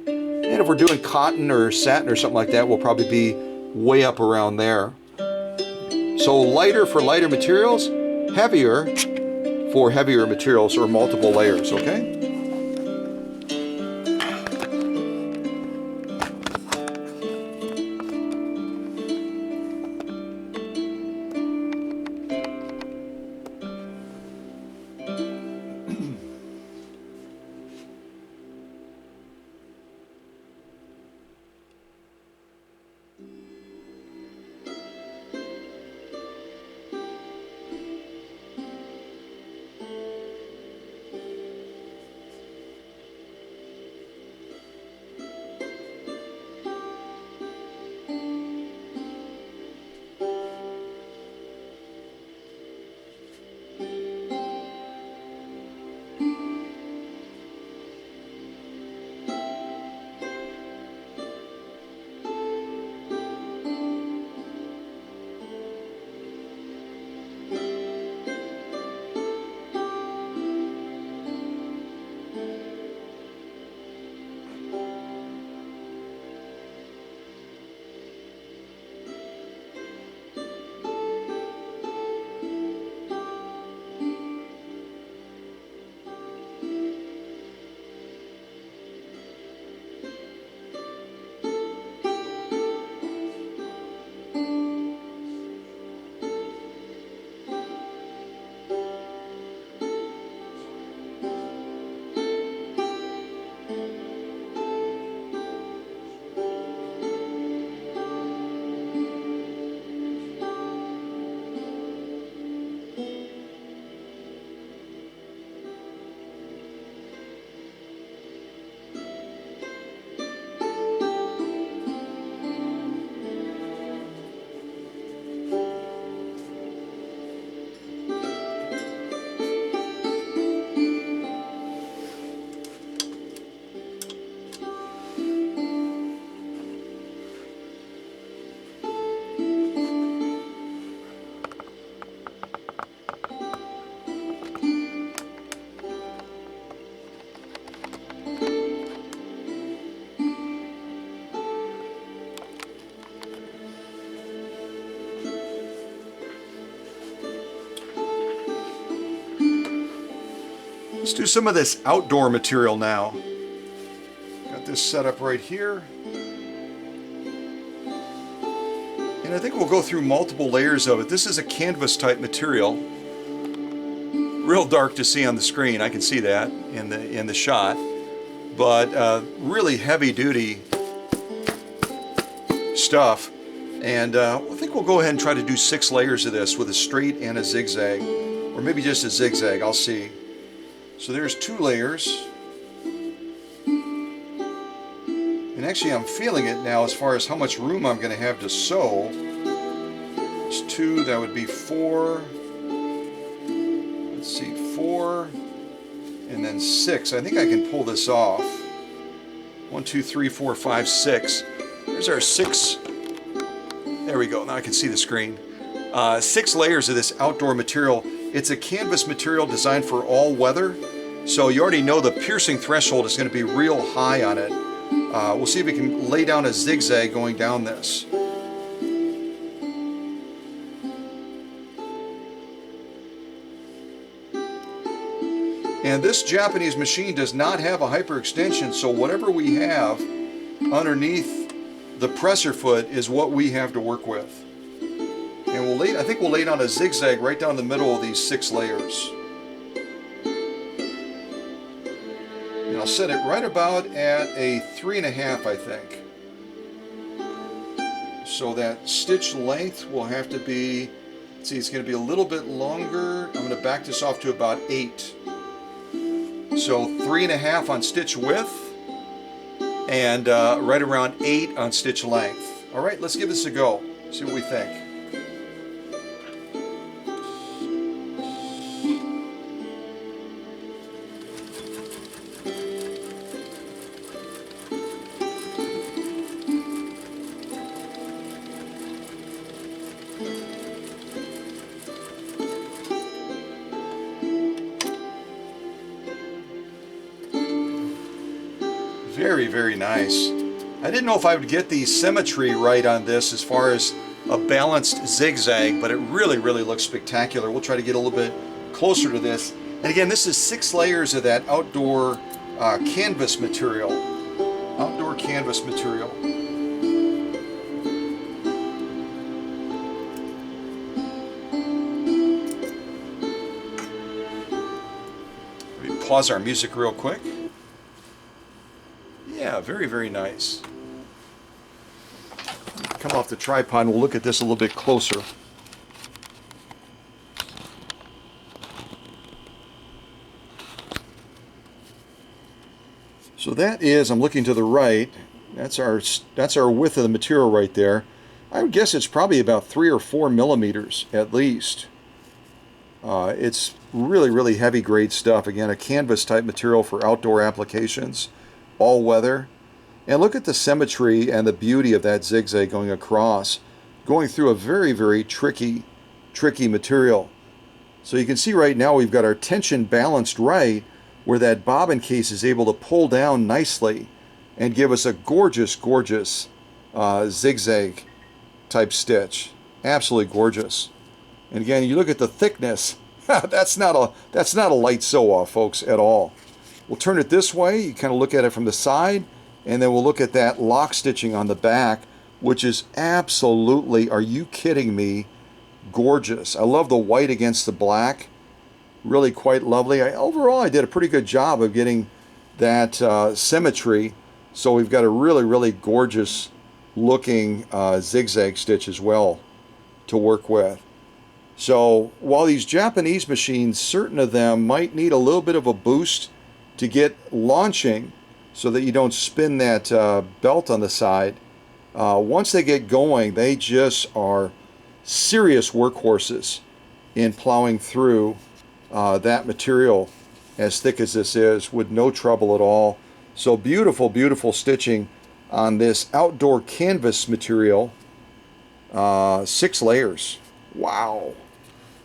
And if we're doing cotton or satin or something like that, we'll probably be way up around there. So lighter for lighter materials, heavier for heavier materials or multiple layers, okay? Let's do some of this outdoor material now. Got this set up right here. And I think we'll go through multiple layers of it. This is a canvas type material. real dark to see on the screen. I can see that in the shot, but really heavy duty stuff. And I think we'll go ahead and try to do 6 layers of this with a straight and a zigzag, or maybe just a zigzag. I'll see. So there's 2 layers. And actually I'm feeling it now as far as how much room I'm going to have to sew. It's 2, that would be 4. Let's see, 4, and then 6. I think I can pull this off. 1, 2, 3, 4, 5, 6. There's our 6. There we go. Now I can see the screen. 6 layers of this outdoor material. It's a canvas material designed for all weather. So you already know the piercing threshold is going to be real high on it. We'll see if we can lay down a zigzag going down this. And this Japanese machine does not have a hyperextension, so whatever we have underneath the presser foot is what we have to work with. And I think we'll lay down a zigzag right down the middle of these 6 layers. And I'll set it right about at a 3.5, I think. So that stitch length will have to be, let's see, it's going to be a little bit longer. I'm going to back this off to about 8. So 3.5 on stitch width, and right around 8 on stitch length. All right, let's give this a go. See what we think. Very, very nice. I didn't know if I would get the symmetry right on this as far as a balanced zigzag, but it really, really looks spectacular. We'll try to get a little bit closer to this. And again, this is 6 layers of that outdoor canvas material. Outdoor canvas material. Let me pause our music real quick. Yeah, very, very nice. Come off the tripod and we'll look at this a little bit closer. So that is, I'm looking to the right, that's our width of the material right there. I would guess it's probably about 3 or 4 millimeters at least. It's really, really heavy grade stuff. Again, a canvas type material for outdoor applications. All weather. And look at the symmetry and the beauty of that zigzag going across, going through a very, very tricky material. So you can see right now we've got our tension balanced right, where that bobbin case is able to pull down nicely and give us a gorgeous, gorgeous zigzag type stitch. Absolutely gorgeous. And again, you look at the thickness. that's not a light sew off, folks, at all. We'll turn it this way. You kind of look at it from the side, and then we'll look at that lock stitching on the back, which is absolutely, are you kidding me, gorgeous. I love the white against the black. Really quite lovely. Overall, I did a pretty good job of getting that symmetry. So we've got a really, really gorgeous looking zigzag stitch as well to work with. So while these Japanese machines, certain of them might need a little bit of a boost to get launching so that you don't spin that belt on the side. Once they get going, they just are serious workhorses in plowing through that material as thick as this is with no trouble at all. So beautiful, beautiful stitching on this outdoor canvas material. 6 layers. Wow.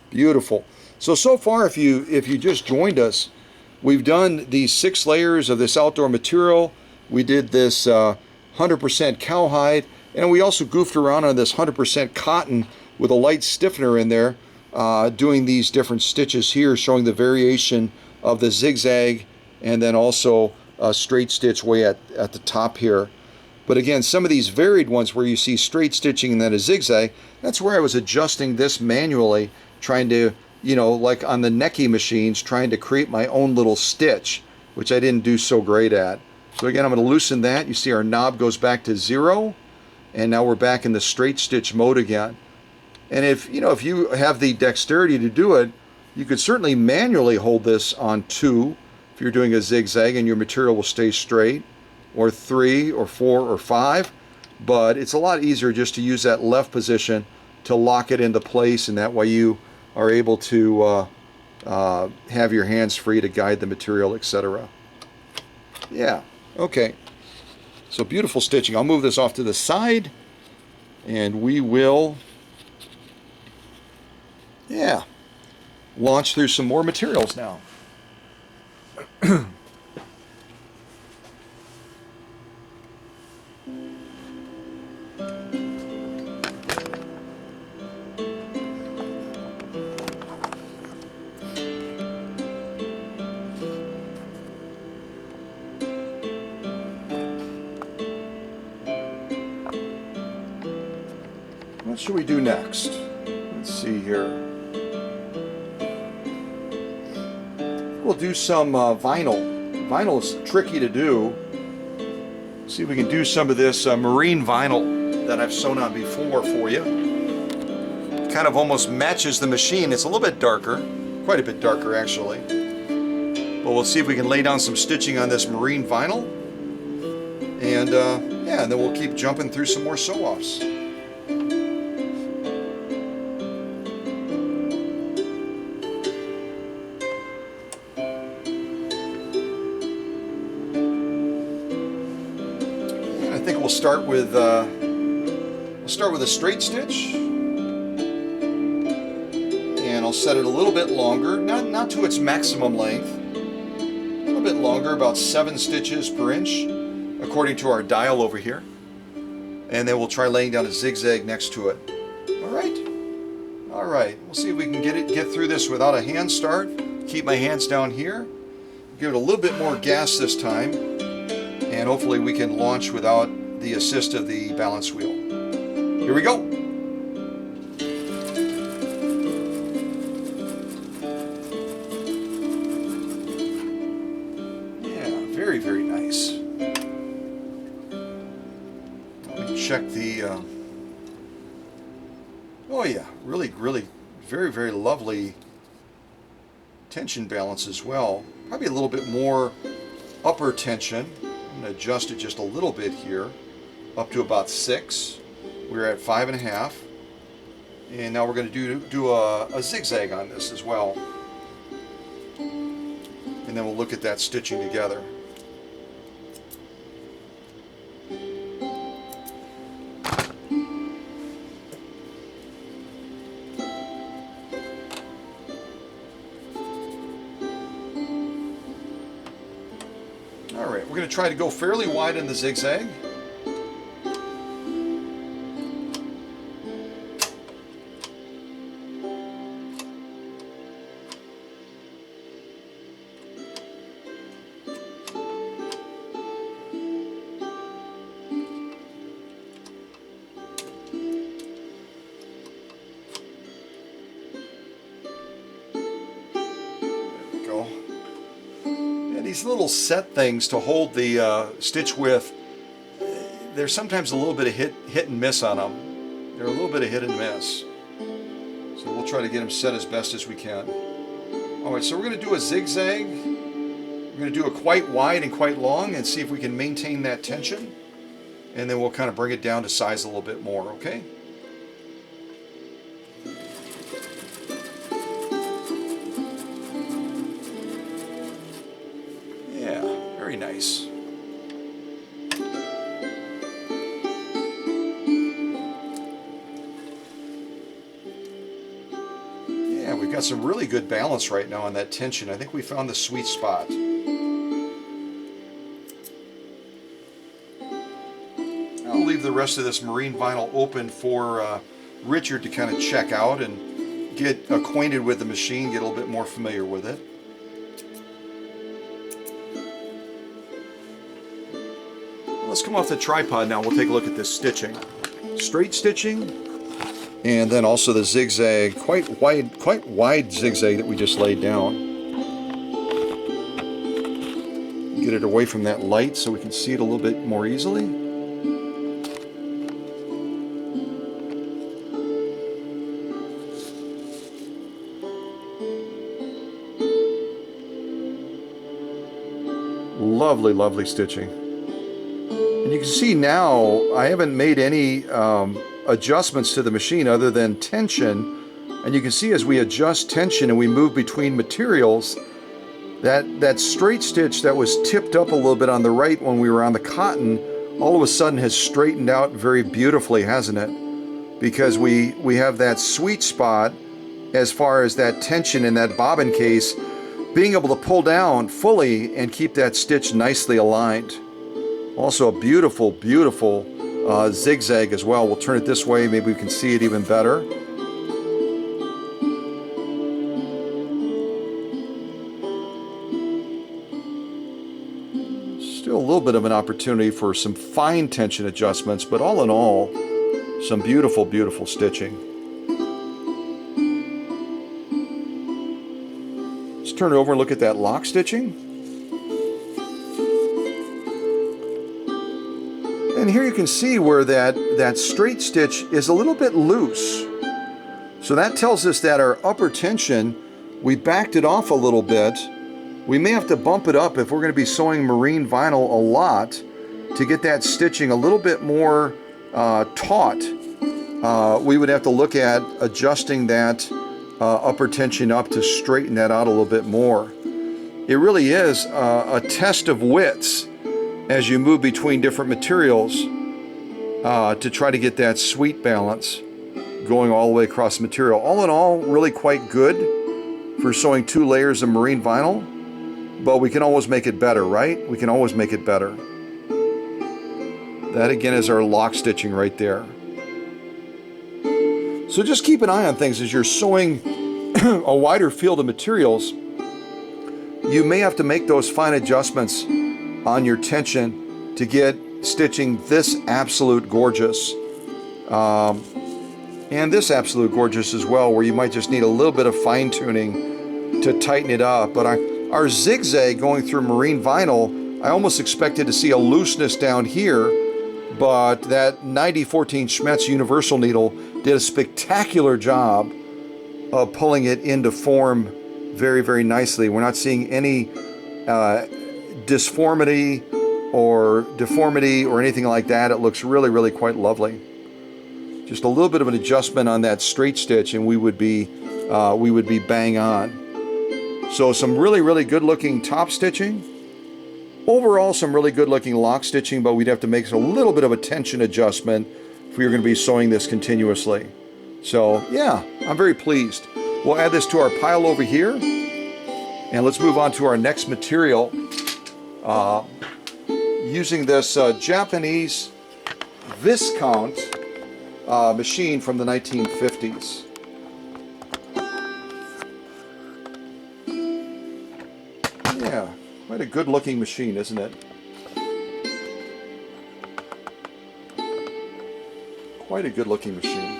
Beautiful. So far, if you just joined us, we've done these 6 layers of this outdoor material. We did this 100% cowhide, and we also goofed around on this 100% cotton with a light stiffener in there, doing these different stitches here, showing the variation of the zigzag, and then also a straight stitch way at the top here. But again, some of these varied ones where you see straight stitching and then a zigzag, that's where I was adjusting this manually, trying to you know, like on the necky machines, trying to create my own little stitch, which I didn't do so great at. So again, I'm going to loosen that. You see our knob goes back to 0, and now we're back in the straight stitch mode again. And if you have the dexterity to do it, you could certainly manually hold this on 2 if you're doing a zigzag and your material will stay straight, or 3 or 4 or 5. But it's a lot easier just to use that left position to lock it into place, and that way you are able to have your hands free to guide the material, etc. Yeah, okay. So beautiful stitching. I'll move this off to the side, and we will, yeah, launch through some more materials now. What should we do next? Let's see here. We'll do some vinyl. Vinyl is tricky to do. See if we can do some of this marine vinyl that I've sewn on before for you. Kind of almost matches the machine. It's a little bit darker, quite a bit darker actually. But we'll see if we can lay down some stitching on this marine vinyl. And yeah, and then we'll keep jumping through some more sew-offs. We'll start with a straight stitch, and I'll set it a little bit longer, not to its maximum length, a little bit longer, about 7 stitches per inch, according to our dial over here. And then we'll try laying down a zigzag next to it. All right. We'll see if we can get through this without a hand start. Keep my hands down here. Give it a little bit more gas this time, and hopefully we can launch without the assist of the balance wheel. Here we go. Yeah, very, very nice. Let me check the, oh yeah, really, really, very, very lovely tension balance as well. Probably a little bit more upper tension. I'm going to adjust it just a little bit here, up to about 6. We're at 5.5, and now we're going to do a zigzag on this as well, and then we'll look at that stitching together. All right, we're going to try to go fairly wide in the zigzag. These little set things to hold the stitch width, there's sometimes a little bit of hit and miss on them. They're a little bit of hit and miss. So we'll try to get them set as best as we can. Alright, so we're going to do a zigzag. We're going to do it quite wide and quite long and see if we can maintain that tension. And then we'll kind of bring it down to size a little bit more, okay? Very nice. Yeah, we've got some really good balance right now on that tension. I think we found the sweet spot. I'll leave the rest of this marine vinyl open for Richard to kind of check out and get acquainted with the machine, get a little bit more familiar with it. Let's come off the tripod now. We'll take a look at this stitching. Straight stitching, And then also the zigzag, quite wide zigzag that we just laid down. Get it away from that light so we can see it a little bit more easily. Lovely, lovely stitching. And you can see now I haven't made any adjustments to the machine other than tension. And you can see as we adjust tension and we move between materials, that straight stitch that was tipped up a little bit on the right when we were on the cotton, all of a sudden has straightened out very beautifully, hasn't it? Because we have that sweet spot as far as that tension in that bobbin case, being able to pull down fully and keep that stitch nicely aligned. Also a beautiful, beautiful zigzag as well. We'll turn it this way, maybe we can see it even better. Still a little bit of an opportunity for some fine tension adjustments, but all in all, some beautiful, beautiful stitching. Let's turn it over and look at that lock stitching. And here you can see where that straight stitch is a little bit loose. So that tells us that our upper tension, we backed it off a little bit. We may have to bump it up if we're going to be sewing marine vinyl a lot to get that stitching a little bit more taut. We would have to look at adjusting that upper tension up to straighten that out a little bit more. It really is a test of wits as you move between different materials to try to get that sweet balance going all the way across the material. All in all, really quite good for sewing 2 layers of marine vinyl, but we can always make it better, right? We can always make it better. That again is our lock stitching right there. So just keep an eye on things as you're sewing a wider field of materials. You may have to make those fine adjustments on your tension to get stitching this absolute gorgeous. And this absolute gorgeous as well, where you might just need a little bit of fine tuning to tighten it up. But our zigzag going through marine vinyl, I almost expected to see a looseness down here, but that 9014 Schmetz universal needle did a spectacular job of pulling it into form very, very nicely. We're not seeing any disformity or deformity or anything like that. It looks really, really quite lovely. Just a little bit of an adjustment on that straight stitch and we would be bang on. So some really, really good looking top stitching. Overall, some really good looking lock stitching, but we'd have to make a little bit of a tension adjustment if we were going to be sewing this continuously. So yeah, I'm very pleased. We'll add this to our pile over here, and let's move on to our next material. Using this Japanese Viscount machine from the 1950s. Yeah, quite a good looking machine, isn't it? Quite a good looking machine.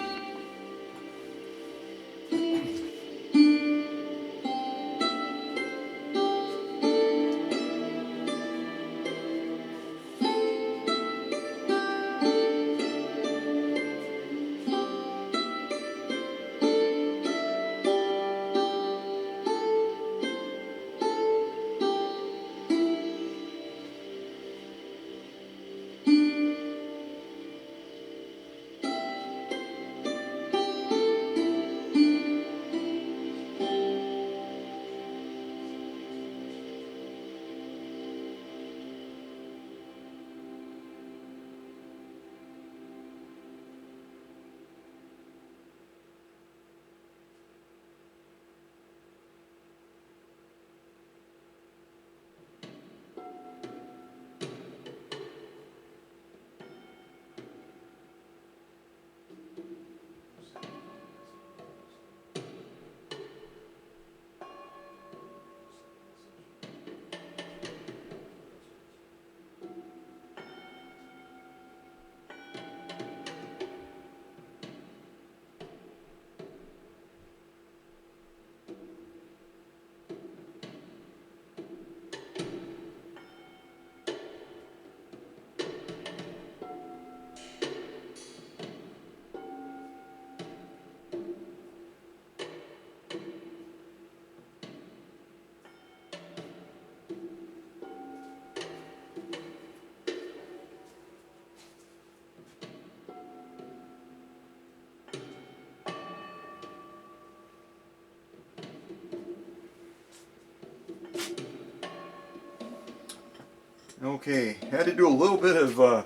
Okay, had to do a little bit of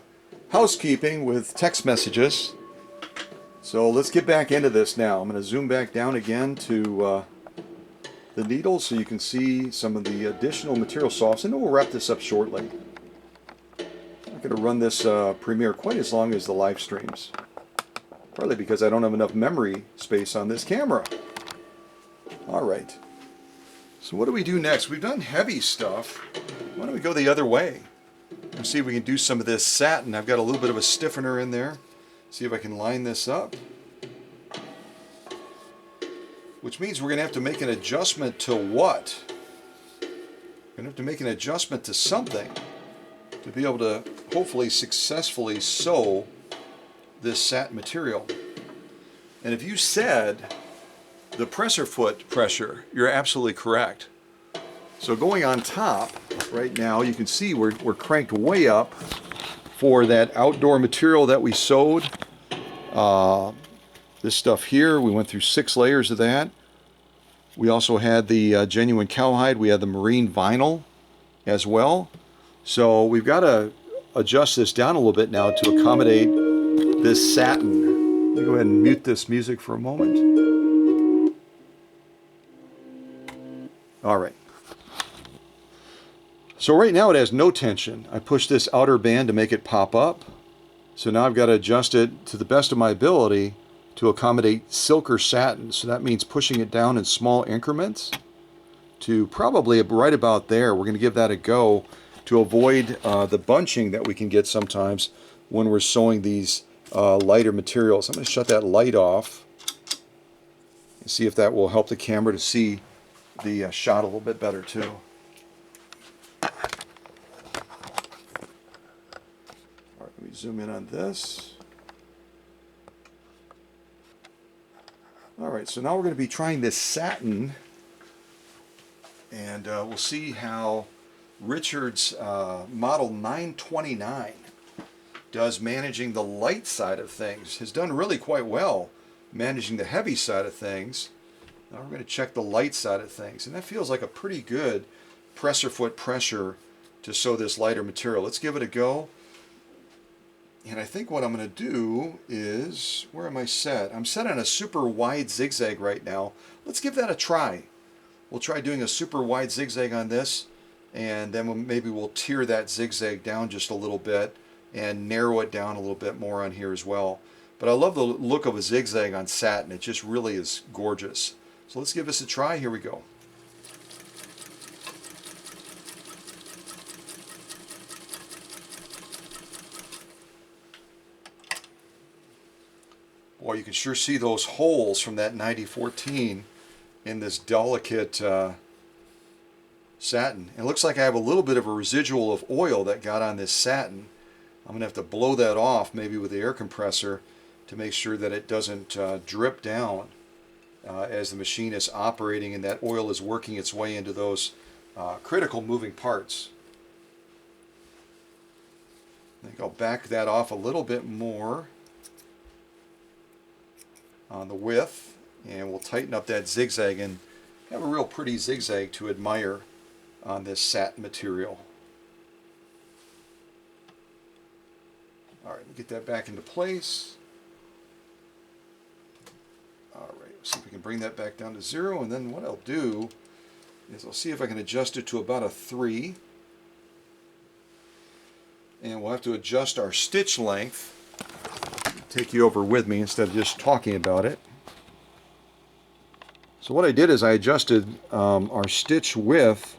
housekeeping with text messages. So let's get back into this now. I'm going to zoom back down again to the needles so you can see some of the additional material softs, and then we'll wrap this up shortly. I'm not going to run this premiere quite as long as the live streams, partly because I don't have enough memory space on this camera. Alright, so what do we do next? We've done heavy stuff. Why don't we go the other way and see if we can do some of this satin. I've got a little bit of a stiffener in there. See if I can line this up. Which means we're going to have to make an adjustment to what? We're going to have to make an adjustment to something to be able to hopefully successfully sew this satin material. And if you said the presser foot pressure, you're absolutely correct. So going on top right now, you can see we're cranked way up for that outdoor material that we sewed. This stuff here, we went through 6 layers of that. We also had the genuine cowhide. We had the marine vinyl as well. So we've got to adjust this down a little bit now to accommodate this satin. Let me go ahead and mute this music for a moment. All right. So right now it has no tension. I pushed this outer band to make it pop up. So now I've got to adjust it to the best of my ability to accommodate silk or satin. So that means pushing it down in small increments to probably right about there. We're going to give that a go to avoid the bunching that we can get sometimes when we're sewing these lighter materials. I'm going to shut that light off and see if that will help the camera to see the shot a little bit better too. Let me zoom in on this. Alright, so now we're going to be trying this satin, and we'll see how Richard's model 929 does managing the light side of things. Has done really quite well managing the heavy side of things. Now we're going to check the light side of things, and that feels like a pretty good presser foot pressure to sew this lighter material. Let's give it a go. And I think what I'm going to do is, where am I set? I'm set on a super wide zigzag right now. Let's give that a try. We'll try doing a super wide zigzag on this, and then maybe we'll tear that zigzag down just a little bit and narrow it down a little bit more on here as well. But I love the look of a zigzag on satin. It just really is gorgeous. So let's give this a try. Here we go. Boy, you can sure see those holes from that 9014 in this delicate satin. And it looks like I have a little bit of a residual of oil that got on this satin. I'm going to have to blow that off maybe with the air compressor to make sure that it doesn't drip down as the machine is operating and that oil is working its way into those critical moving parts. I think I'll back that off a little bit more on the width, and we'll tighten up that zigzag and have a real pretty zigzag to admire on this satin material. Alright, we'll get that back into place. Alright, let's see if we can bring that back down to 0, and then what I'll do is I'll see if I can adjust it to about a 3. And we'll have to adjust our stitch length. Take you over with me instead of just talking about it. So what I did is I adjusted our stitch width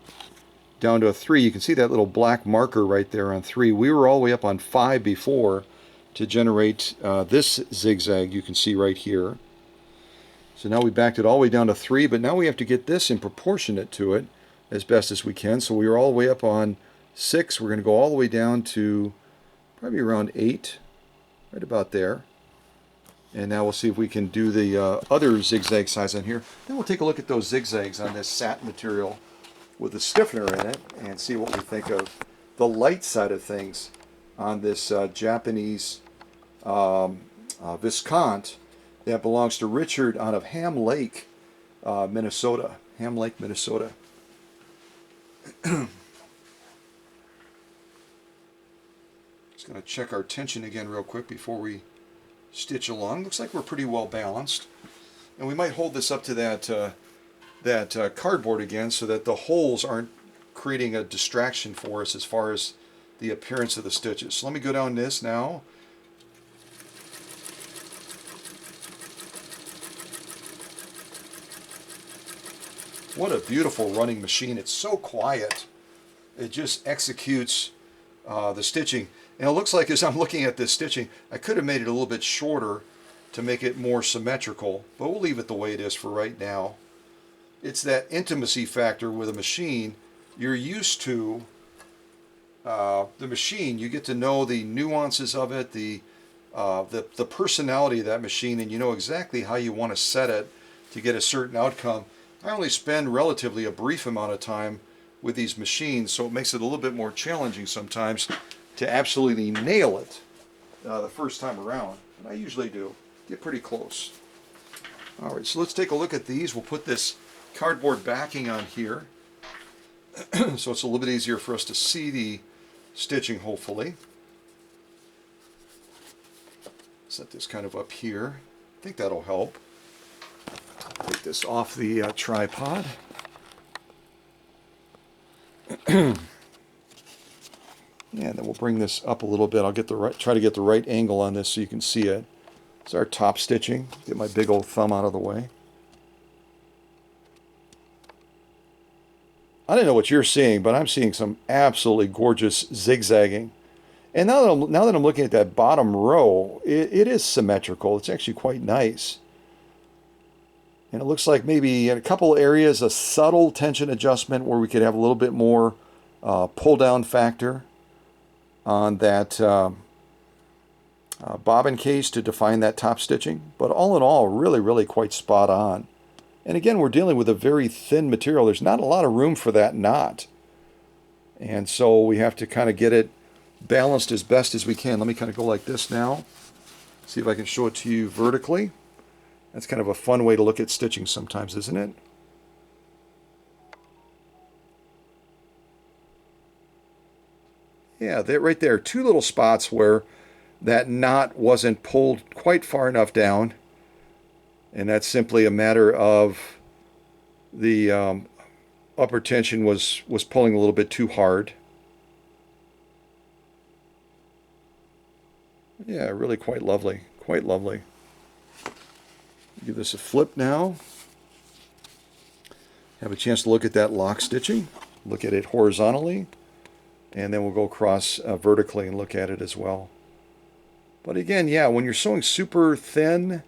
down to a 3. You can see that little black marker right there on 3. We were all the way up on 5 before to generate this zigzag you can see right here. So now we backed it all the way down to 3, but now we have to get this in proportionate to it as best as we can. So we were all the way up on 6. We're going to go all the way down to probably around 8. Right about there. And now we'll see if we can do the other zigzag size on here. Then we'll take a look at those zigzags on this satin material with the stiffener in it and see what we think of the light side of things on this Japanese Viscount that belongs to Richard out of Ham Lake, Minnesota. Ham Lake, Minnesota. Going to check our tension again real quick before we stitch along. Looks like we're pretty well balanced. And we might hold this up to that cardboard again so that the holes aren't creating a distraction for us as far as the appearance of the stitches. So let me go down this now. What a beautiful running machine. It's so quiet. It just executes the stitching. And it looks like as I'm looking at this stitching, I could have made it a little bit shorter to make it more symmetrical, but we'll leave it the way it is for right now. It's that intimacy factor with a machine. You're used to the machine. You get to know the nuances of it, the personality of that machine, and you know exactly how you want to set it to get a certain outcome. I only spend relatively a brief amount of time with these machines, so it makes it a little bit more challenging sometimes to absolutely nail it the first time around. And I usually do. Get pretty close. All right, so let's take a look at these. We'll put this cardboard backing on here so it's a little bit easier for us to see the stitching, hopefully. Set this kind of up here. I think that'll help. Take this off the tripod. And then we'll bring this up a little bit. I'll get try to get the right angle on this so you can see it. It's our top stitching. Get my big old thumb out of the way. I don't know what you're seeing, but I'm seeing some absolutely gorgeous zigzagging. And now that I'm looking at that bottom row, it is symmetrical. It's actually quite nice. And it looks like maybe in a couple areas a subtle tension adjustment where we could have a little bit more pull down factor on that bobbin case to define that top stitching. But all in all, really, really quite spot on. And again, we're dealing with a very thin material. There's not a lot of room for that knot. And so we have to kind of get it balanced as best as we can. Let me kind of go like this now. See if I can show it to you vertically. That's kind of a fun way to look at stitching sometimes, isn't it? Yeah, right there. Two little spots where that knot wasn't pulled quite far enough down. And that's simply a matter of the upper tension was pulling a little bit too hard. Yeah, really quite lovely. Quite lovely. Give this a flip now. Have a chance to look at that lock stitching. Look at it horizontally. And then we'll go across vertically and look at it as well. But again, yeah, when you're sewing super thin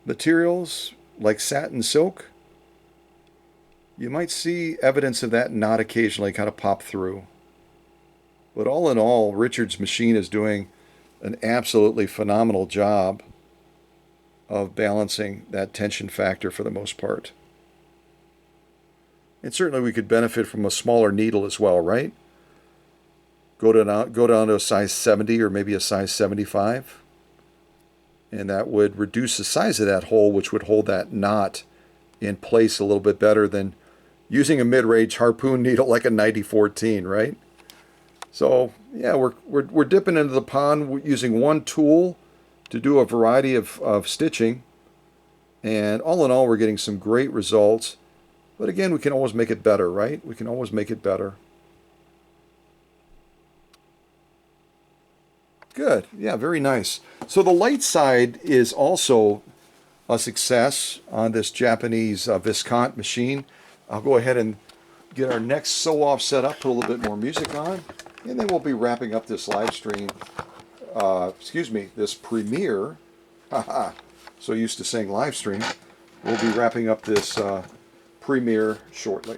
materials like satin silk, you might see evidence of that knot occasionally kind of pop through. But all in all, Richard's machine is doing an absolutely phenomenal job of balancing that tension factor for the most part. And certainly we could benefit from a smaller needle as well, right? Go down to a size 70 or maybe a size 75. And that would reduce the size of that hole, which would hold that knot in place a little bit better than using a mid-range harpoon needle like a 9014, right? So yeah, we're dipping into the pond using one tool to do a variety of stitching. And all in all, we're getting some great results. But again, we can always make it better, right? We can always make it better. Good. Yeah, very nice. So the light side is also a success on this Japanese Viscount machine. I'll go ahead and get our next sew-off set up, put a little bit more music on, and then we'll be wrapping up this live stream, this premiere. Haha, so used to saying live stream. We'll be wrapping up this premiere shortly.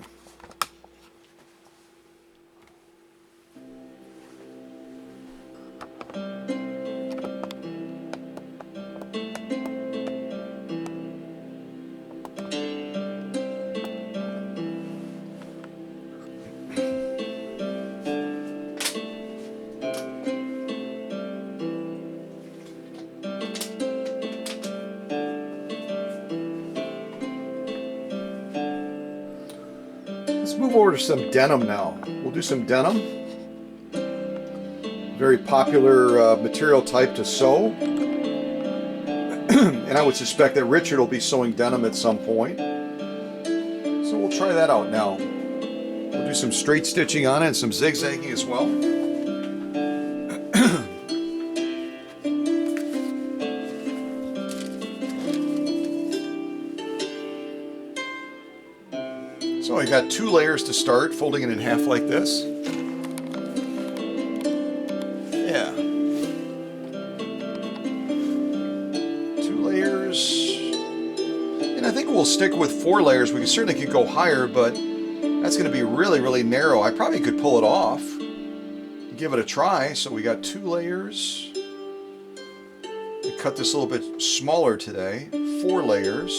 Let's move over to some denim now. We'll do some denim. Very popular material type to sew. And I would suspect that Richard will be sewing denim at some point. So we'll try that out now. We'll do some straight stitching on it and some zigzagging as well. So I got 2 layers to start, folding it in half like this. Yeah. 2 layers. And I think we'll stick with 4 layers. We certainly could go higher, but that's going to be really, really narrow. I probably could pull it off. Give it a try. So we got 2 layers. I cut this a little bit smaller today. 4 layers.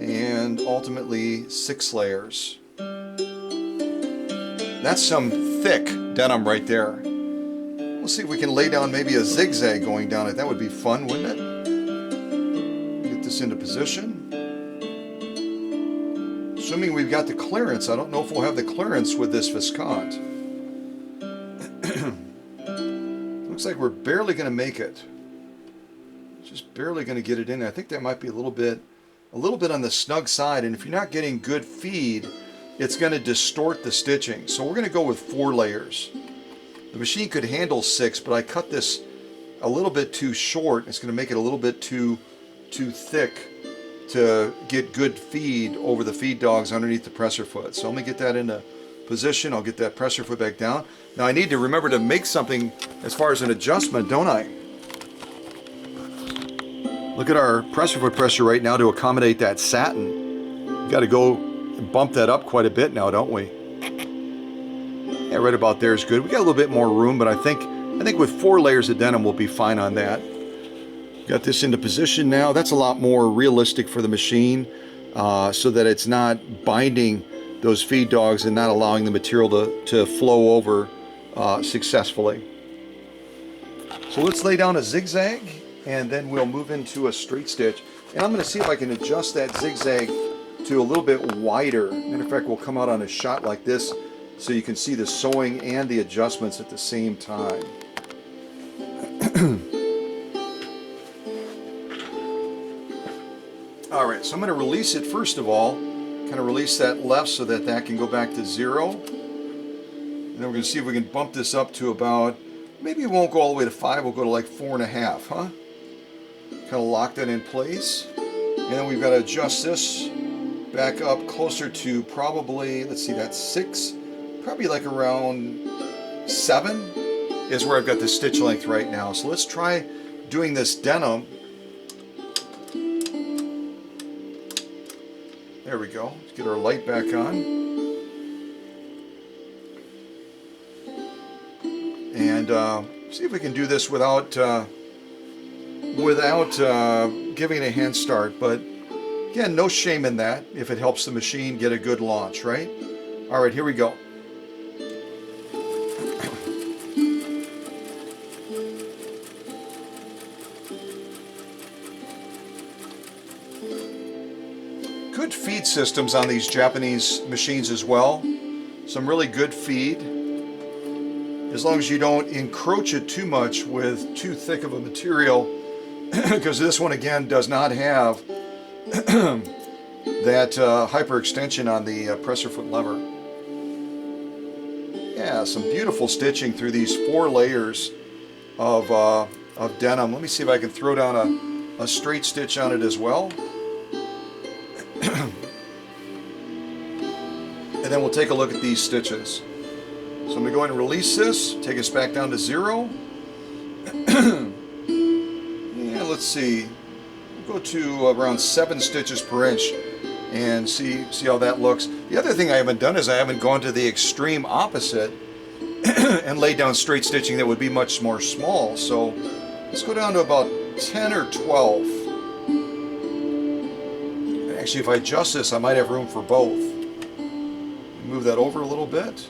And ultimately 6 layers. That's some thick denim right there. We'll see if we can lay down maybe a zigzag going down it. That would be fun, wouldn't it? Get this into position. Assuming we've got the clearance. I don't know if we'll have the clearance with this Viscount. Looks like we're barely going to make it. Just barely going to get it in. I think that might be a little bit on the snug side, and if you're not getting good feed, it's going to distort the stitching. So we're going to go with 4 layers. The machine could handle 6, but I cut this a little bit too short. It's going to make it a little bit too thick to get good feed over the feed dogs underneath the presser foot. So let me get that into position. I'll get that presser foot back down. Now I need to remember to make something as far as an adjustment, don't I? Look at our presser foot pressure right now to accommodate that satin. We've got to go and bump that up quite a bit now, don't we? Yeah, right about there is good. We got a little bit more room, but I think with 4 layers of denim we'll be fine on that. Got this into position now. That's a lot more realistic for the machine, so that it's not binding those feed dogs and not allowing the material to flow over successfully. So let's lay down a zigzag, and then we'll move into a straight stitch. And I'm going to see if I can adjust that zigzag to a little bit wider. Matter of fact, we'll come out on a shot like this so you can see the sewing and the adjustments at the same time. All right, so I'm going to release it first of all. Kind of release that left so that that can go back to 0. And then we're going to see if we can bump this up to about, maybe it won't go all the way to 5, we'll go to like 4.5, huh? Kind of lock that in place. And then we've got to adjust this back up closer to probably, let's see, that's 6, probably like around 7 is where I've got the stitch length right now. So let's try doing this denim. There we go. Let's get our light back on. And see if we can do this without giving it a hand start. But again, no shame in that if it helps the machine get a good launch, right? All right, here we go. Good feed systems on these Japanese machines as well. Some really good feed. As long as you don't encroach it too much with too thick of a material, because this one again does not have that hyperextension on the presser foot lever. Yeah, some beautiful stitching through these 4 layers of denim. Let me see if I can throw down a straight stitch on it as well. And then we'll take a look at these stitches. So I'm going to go ahead and release this, take us back down to 0. Yeah, let's see. We'll go to around 7 stitches per inch and see how that looks. The other thing I haven't done is I haven't gone to the extreme opposite and laid down straight stitching that would be much more small. So let's go down to about 10 or 12. Actually, if I adjust this, I might have room for both. Move that over a little bit.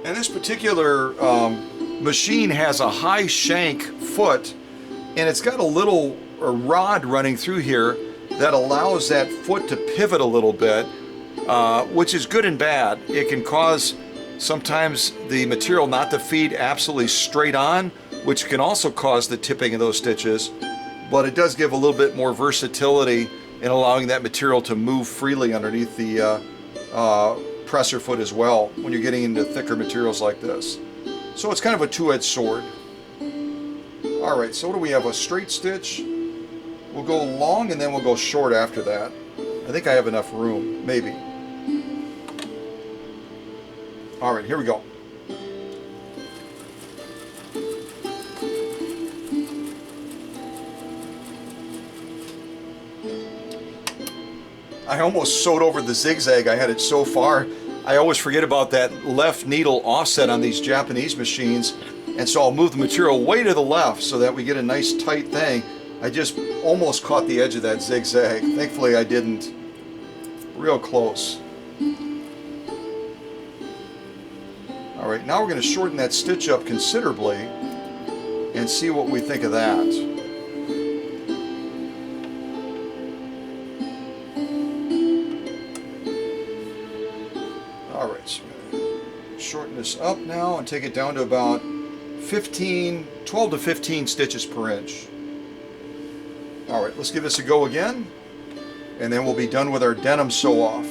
And this particular machine has a high shank foot, and it's got a rod running through here that allows that foot to pivot a little bit which is good and bad. It can cause sometimes the material not to feed absolutely straight on, which can also cause the tipping of those stitches, but it does give a little bit more versatility in allowing that material to move freely underneath the presser foot as well when you're getting into thicker materials like this. So it's kind of a two-edged sword. Alright, so what do we have? A straight stitch. We'll go long and then we'll go short after that. I think I have enough room, maybe. Alright, here we go. I almost sewed over the zigzag. I had it so far. I always forget about that left needle offset on these Japanese machines, and so I'll move the material way to the left so that we get a nice tight thing. I just almost caught the edge of that zigzag. Thankfully I didn't. Real close. Alright, now we're going to shorten that stitch up considerably and see what we think of that. Alright, so I'm going to shorten this up now and take it down to about 12 to 15 stitches per inch. Alright, let's give this a go again, and then we'll be done with our denim sew off.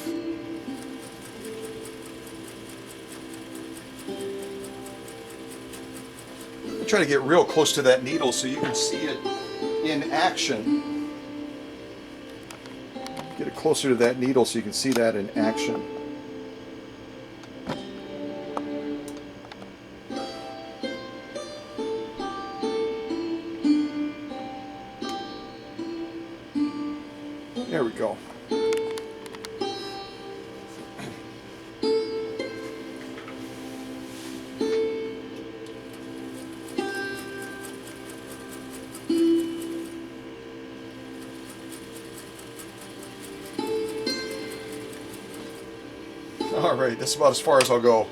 I'll try to get real close to that needle so you can see it in action. Get it closer to that needle so you can see that in action. There we go. All right, that's about as far as I'll go.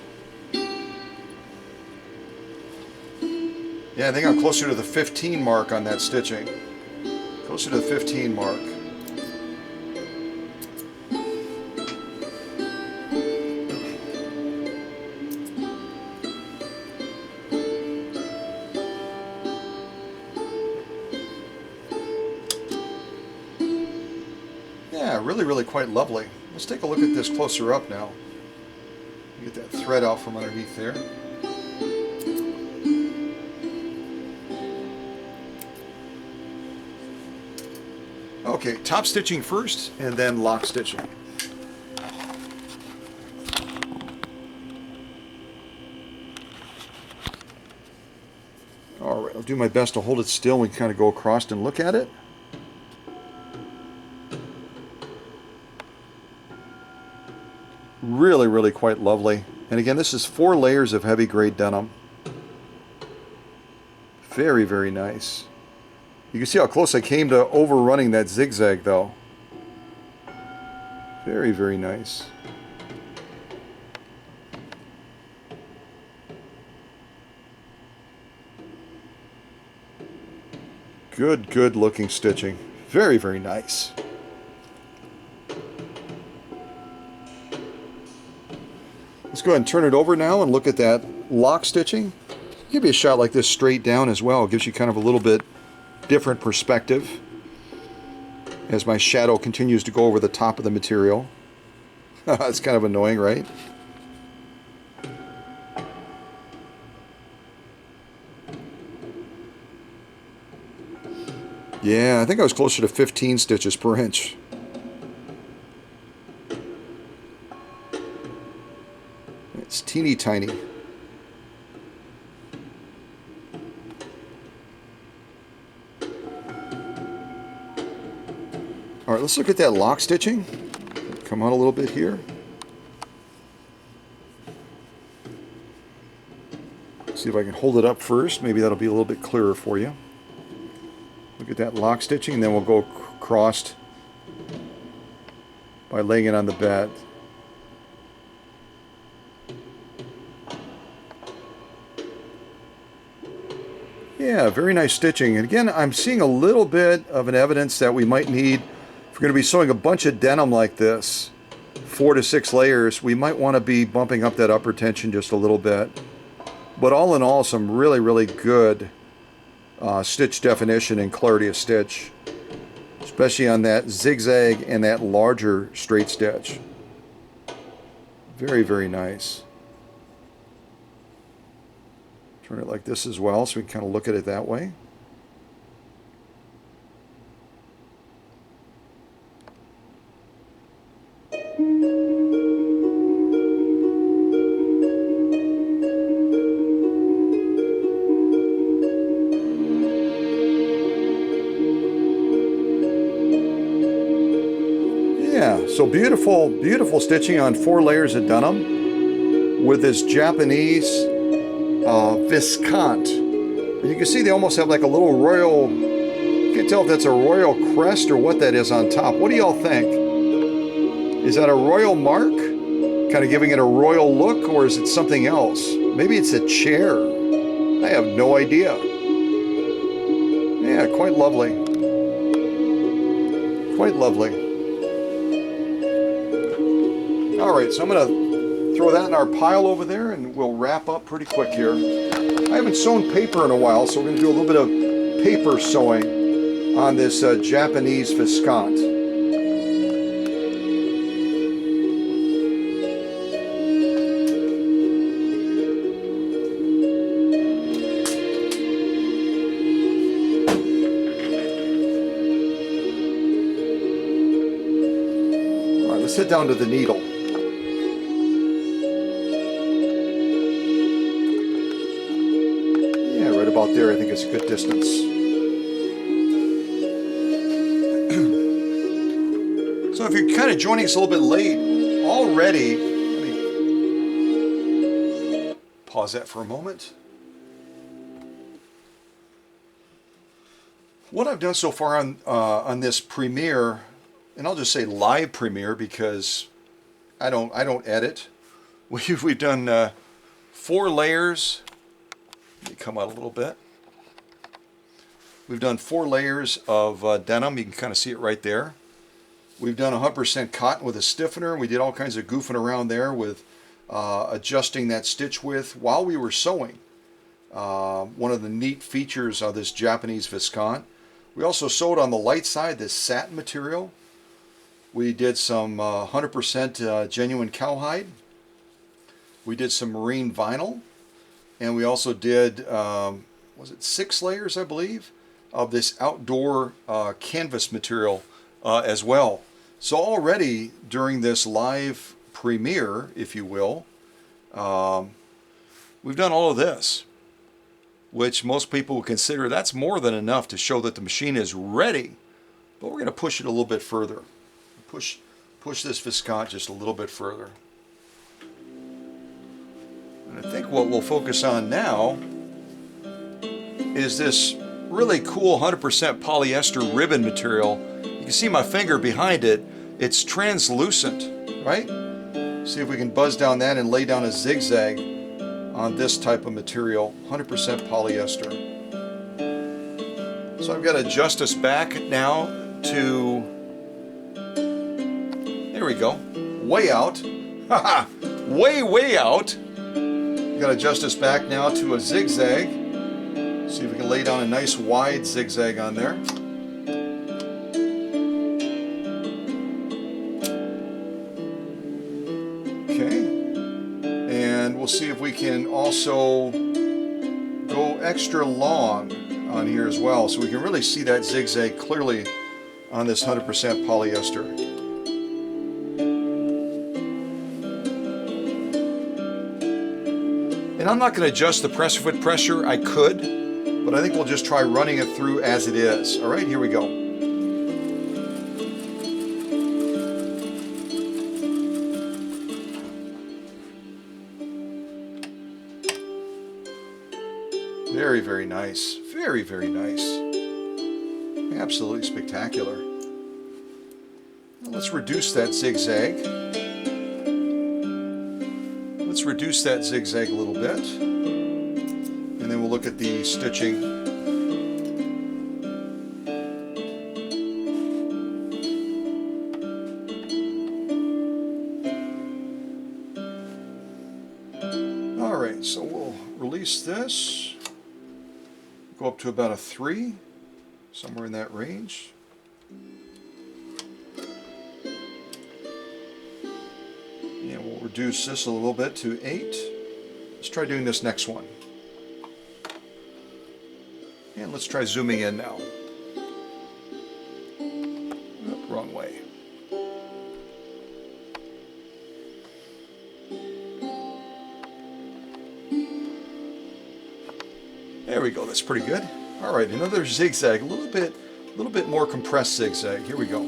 Yeah, I think I'm closer to the 15 mark on that stitching. Closer to the 15 mark. Yeah, really quite lovely. Let's take a look at this closer up now. Get that thread out from underneath there. Okay, top stitching first and then lock stitching. Alright, I'll do my best to hold it still and kind of go across and look at it. Really quite lovely. And again, this is 4 layers of heavy grade denim. Very nice. You can see how close I came to overrunning that zigzag though. Very nice. Good looking stitching. Very nice. Let's go ahead and turn it over now and look at that lock stitching. Give you a shot like this straight down as well. It gives you kind of a little bit different perspective as my shadow continues to go over the top of the material. It's kind of annoying, right? Yeah, I think I was closer to 15 stitches per inch. It's teeny tiny. Alright, let's look at that lock stitching. Come out a little bit here. See if I can hold it up first. Maybe that'll be a little bit clearer for you. Look at that lock stitching, and then we'll go crossed by laying it on the bed. Yeah, very nice stitching. And again, I'm seeing a little bit of an evidence that we might need, if we're going to be sewing a bunch of denim like this, 4 to 6 layers, we might want to be bumping up that upper tension just a little bit. But all in all, some really, really good stitch definition and clarity of stitch, especially on that zigzag and that larger straight stitch. Very, very nice. Turn it like this as well, so we can kind of look at it that way. Yeah, so beautiful, beautiful stitching on 4 layers of denim with this Japanese Viscount. And you can see they almost have like a little royal, you can't tell if that's a royal crest or what that is on top. What do y'all think? Is that a royal mark? Kind of giving it a royal look, or is it something else? Maybe it's a chair. I have no idea. Yeah, quite lovely. Quite lovely. All right, so I'm going to throw that in our pile over there, and we'll wrap up pretty quick here. I haven't sewn paper in a while, so we're going to do a little bit of paper sewing on this Japanese Viscount. All right, let's head down to the needle. About there, I think it's a good distance. So if you're kind of joining us a little bit late already, let me pause that for a moment. What I've done so far on this premiere, and I'll just say live premiere because I don't edit. We've done 4 layers. Let me come out a little bit. We've done 4 layers of denim. You can kind of see it right there. We've done 100% cotton with a stiffener. We did all kinds of goofing around there with adjusting that stitch width while we were sewing. One of the neat features of this Japanese Viscount. We also sewed on the light side this satin material. We did some 100% genuine cowhide. We did some marine vinyl. And we also did, was it 6 layers, I believe, of this outdoor canvas material as well. So already during this live premiere, if you will, we've done all of this, which most people would consider that's more than enough to show that the machine is ready. But we're going to push it a little bit further. Push this Viscount just a little bit further. And I think what we'll focus on now is this really cool 100% polyester ribbon material. You can see my finger behind it. It's translucent, right? See if we can buzz down that and lay down a zigzag on this type of material, 100% polyester. So I've got to adjust us back now to, there we go, way out. Haha, way out. Got to adjust us back now to a zigzag. See if we can lay down a nice wide zigzag on there. Okay. And we'll see if we can also go extra long on here as well, so we can really see that zigzag clearly on this 100% polyester. And I'm not going to adjust the presser foot pressure. I could, but I think we'll just try running it through as it is. All right, here we go. Very, very nice. Very, very nice. Absolutely spectacular. Now let's reduce that zigzag. Let's reduce that zigzag a little bit, and then we'll look at the stitching. Alright, so we'll release this, go up to about a 3, somewhere in that range. And we'll reduce this a little bit to 8. Let's try doing this next one. And let's try zooming in now. Oh, wrong way. There we go, that's pretty good. All right, another zigzag, a little bit more compressed zigzag. Here we go.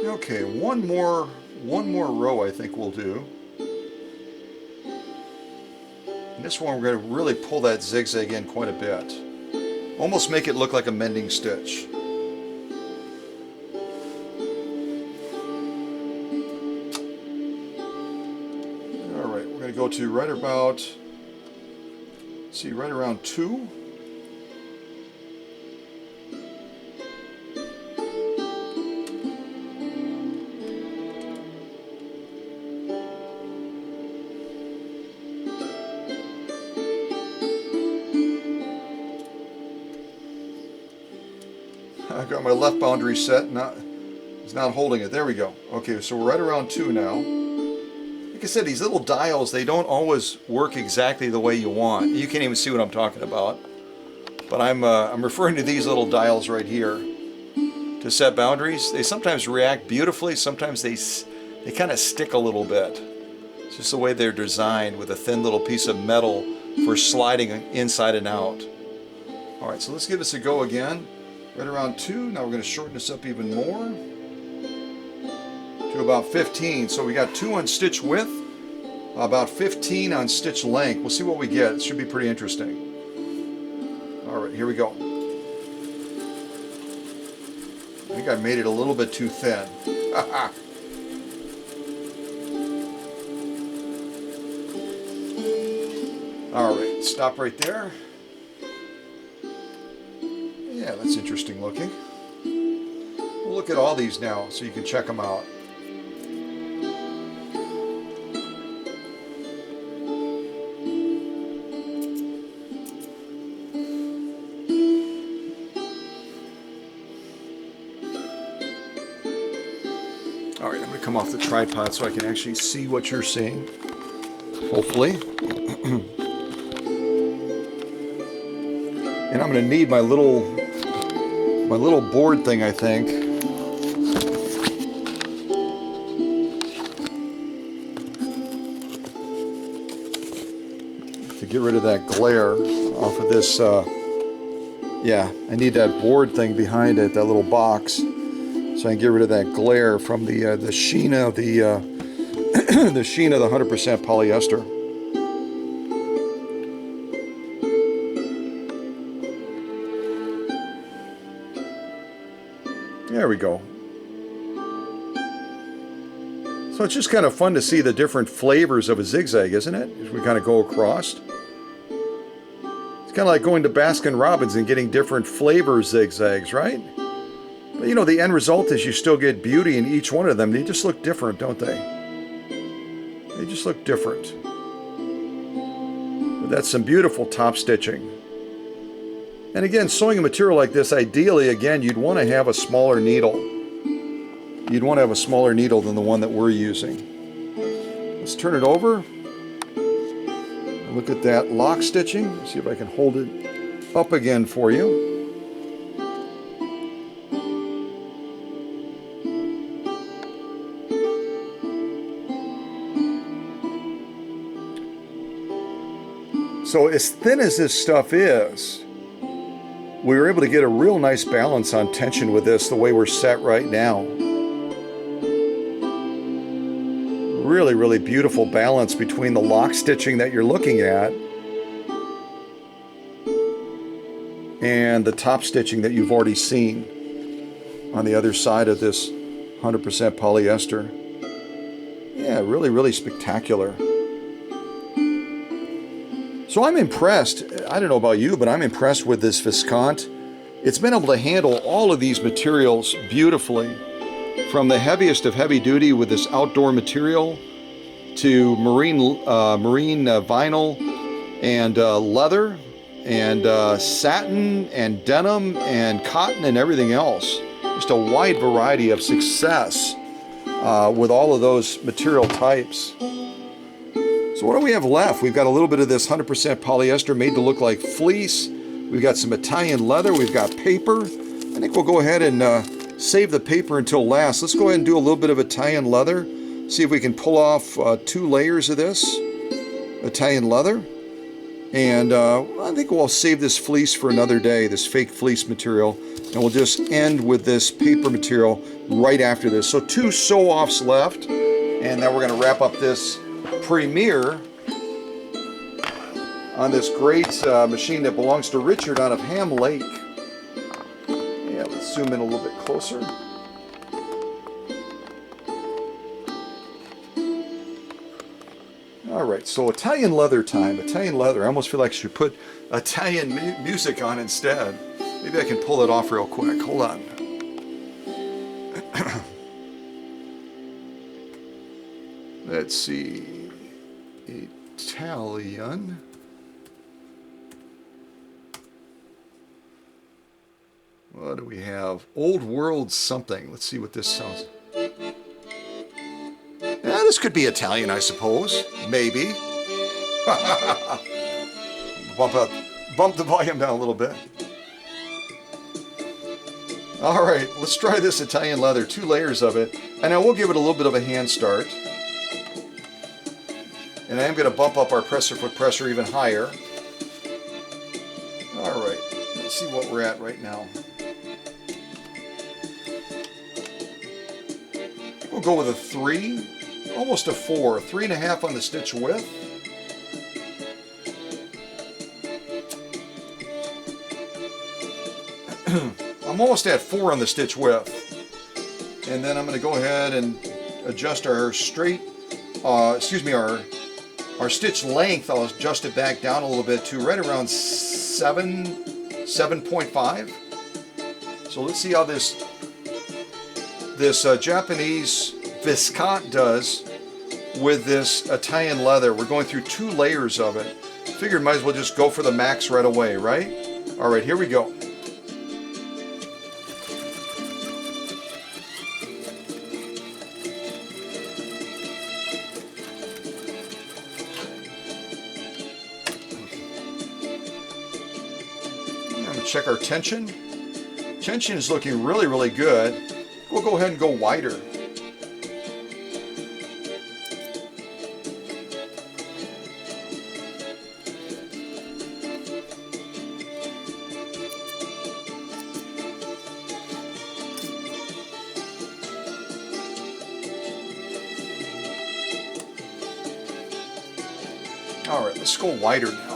Okay, one more row I think we'll do. And this one we're going to really pull that zigzag in quite a bit. Almost make it look like a mending stitch. Alright, we're going to go to right about, see, right around 2. I've got my left boundary set, it's not holding it. There we go. Okay, so we're right around 2 now. Like I said, these little dials, they don't always work exactly the way you want. You can't even see what I'm talking about. But I'm referring to these little dials right here to set boundaries. They sometimes react beautifully, sometimes they kind of stick a little bit. It's just the way they're designed, with a thin little piece of metal for sliding inside and out. All right, so let's give this a go again. Right around 2. Now we're going to shorten this up even more to about 15. So we got 2 on stitch width, about 15 on stitch length. We'll see what we get. It should be pretty interesting. All right, here we go. I think I made it a little bit too thin. All right, stop right there. Yeah, that's interesting looking. We'll look at all these now so you can check them out. All right, I'm going to come off the tripod so I can actually see what you're seeing, hopefully. And I'm going to need my little board thing, I think. To get rid of that glare off of this, yeah, I need that board thing behind it, that little box, so I can get rid of that glare from the sheen of the the sheen of the 100% polyester. There we go. So it's just kind of fun to see the different flavors of a zigzag, isn't it? As we kind of go across. It's kind of like going to Baskin-Robbins and getting different flavor zigzags, right? But you know, the end result is you still get beauty in each one of them. They just look different, don't they? They just look different. But that's some beautiful top stitching. And again, sewing a material like this, ideally, again, you'd want to have a smaller needle. You'd want to have a smaller needle than the one that we're using. Let's turn it over. Look at that lock stitching. See if I can hold it up again for you. So as thin as this stuff is, we were able to get a real nice balance on tension with this, the way we're set right now. Really, really beautiful balance between the lock stitching that you're looking at and the top stitching that you've already seen on the other side of this 100% polyester. Yeah, really, really spectacular. So I'm impressed. I don't know about you, but I'm impressed with this Viscount. It's been able to handle all of these materials beautifully, from the heaviest of heavy duty with this outdoor material to marine vinyl and leather and satin and denim and cotton and everything else. Just a wide variety of success with all of those material types. So what do we have left? We've got a little bit of this 100% polyester made to look like fleece. We've got some Italian leather. We've got paper. I think we'll go ahead and save the paper until last. Let's go ahead and do a little bit of Italian leather. See if we can pull off 2 layers of this Italian leather. And I think we'll save this fleece for another day, this fake fleece material. And we'll just end with this paper material right after this. So 2 sew-offs left. And then we're going to wrap up this premiere on this great machine that belongs to Richard out of Ham Lake. Yeah, let's zoom in a little bit closer. All right, so Italian leather time. Italian leather. I almost feel like I should put Italian music on instead. Maybe I can pull it off real quick. Hold on. Let's see. Italian. What do we have? Old World something. Let's see what this sounds. Yeah, this could be Italian, I suppose. Maybe. Bump the volume down a little bit. All right, let's try this Italian leather. 2 layers of it, and I will give it a little bit of a hand start. And I am going to bump up our presser foot pressure even higher. All right, let's see what we're at right now. We'll go with a 3, almost a 4, 3.5 on the stitch width. I'm almost at 4 on the stitch width. And then I'm going to go ahead and adjust our our stitch length. I'll adjust it back down a little bit to right around 7.5. So let's see how this Japanese Viscount does with this Italian leather. We're going through 2 layers of it. Figured might as well just go for the max right away, right? All right, here we go. Check our tension. Tension is looking really, really good. We'll go ahead and go wider. All right, let's go wider now.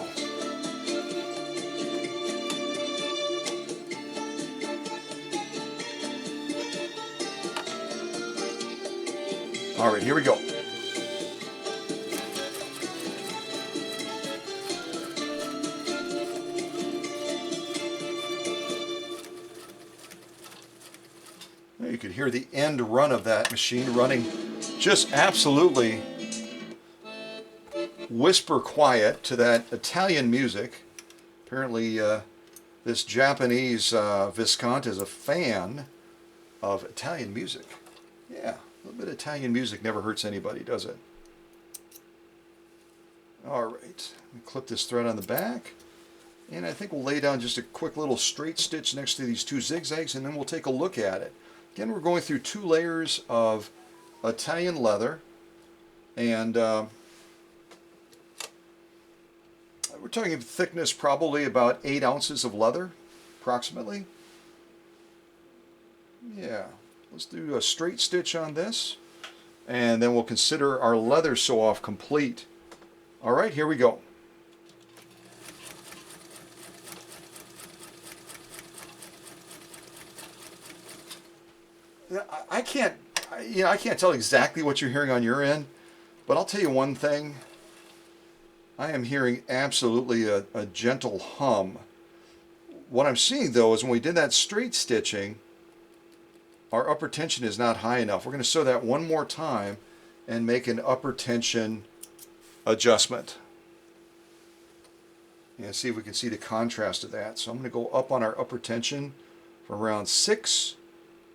All right, here we go. You could hear the end run of that machine running just absolutely whisper quiet to that Italian music. Apparently this Japanese Viscount is a fan of Italian music. Yeah. A little bit of Italian music never hurts anybody, does it? All right, clip this thread on the back, and I think we'll lay down just a quick little straight stitch next to these 2 zigzags, and then we'll take a look at it. Again, we're going through 2 layers of Italian leather, and we're talking thickness probably about 8 ounces of leather, approximately. Yeah. Let's do a straight stitch on this, and then we'll consider our leather sew-off complete. All right, here we go. I can't, I can't tell exactly what you're hearing on your end, but I'll tell you one thing. I am hearing absolutely a gentle hum. What I'm seeing though is when we did that straight stitching, our upper tension is not high enough. We're going to sew that one more time and make an upper tension adjustment. And see if we can see the contrast of that. So I'm going to go up on our upper tension from around 6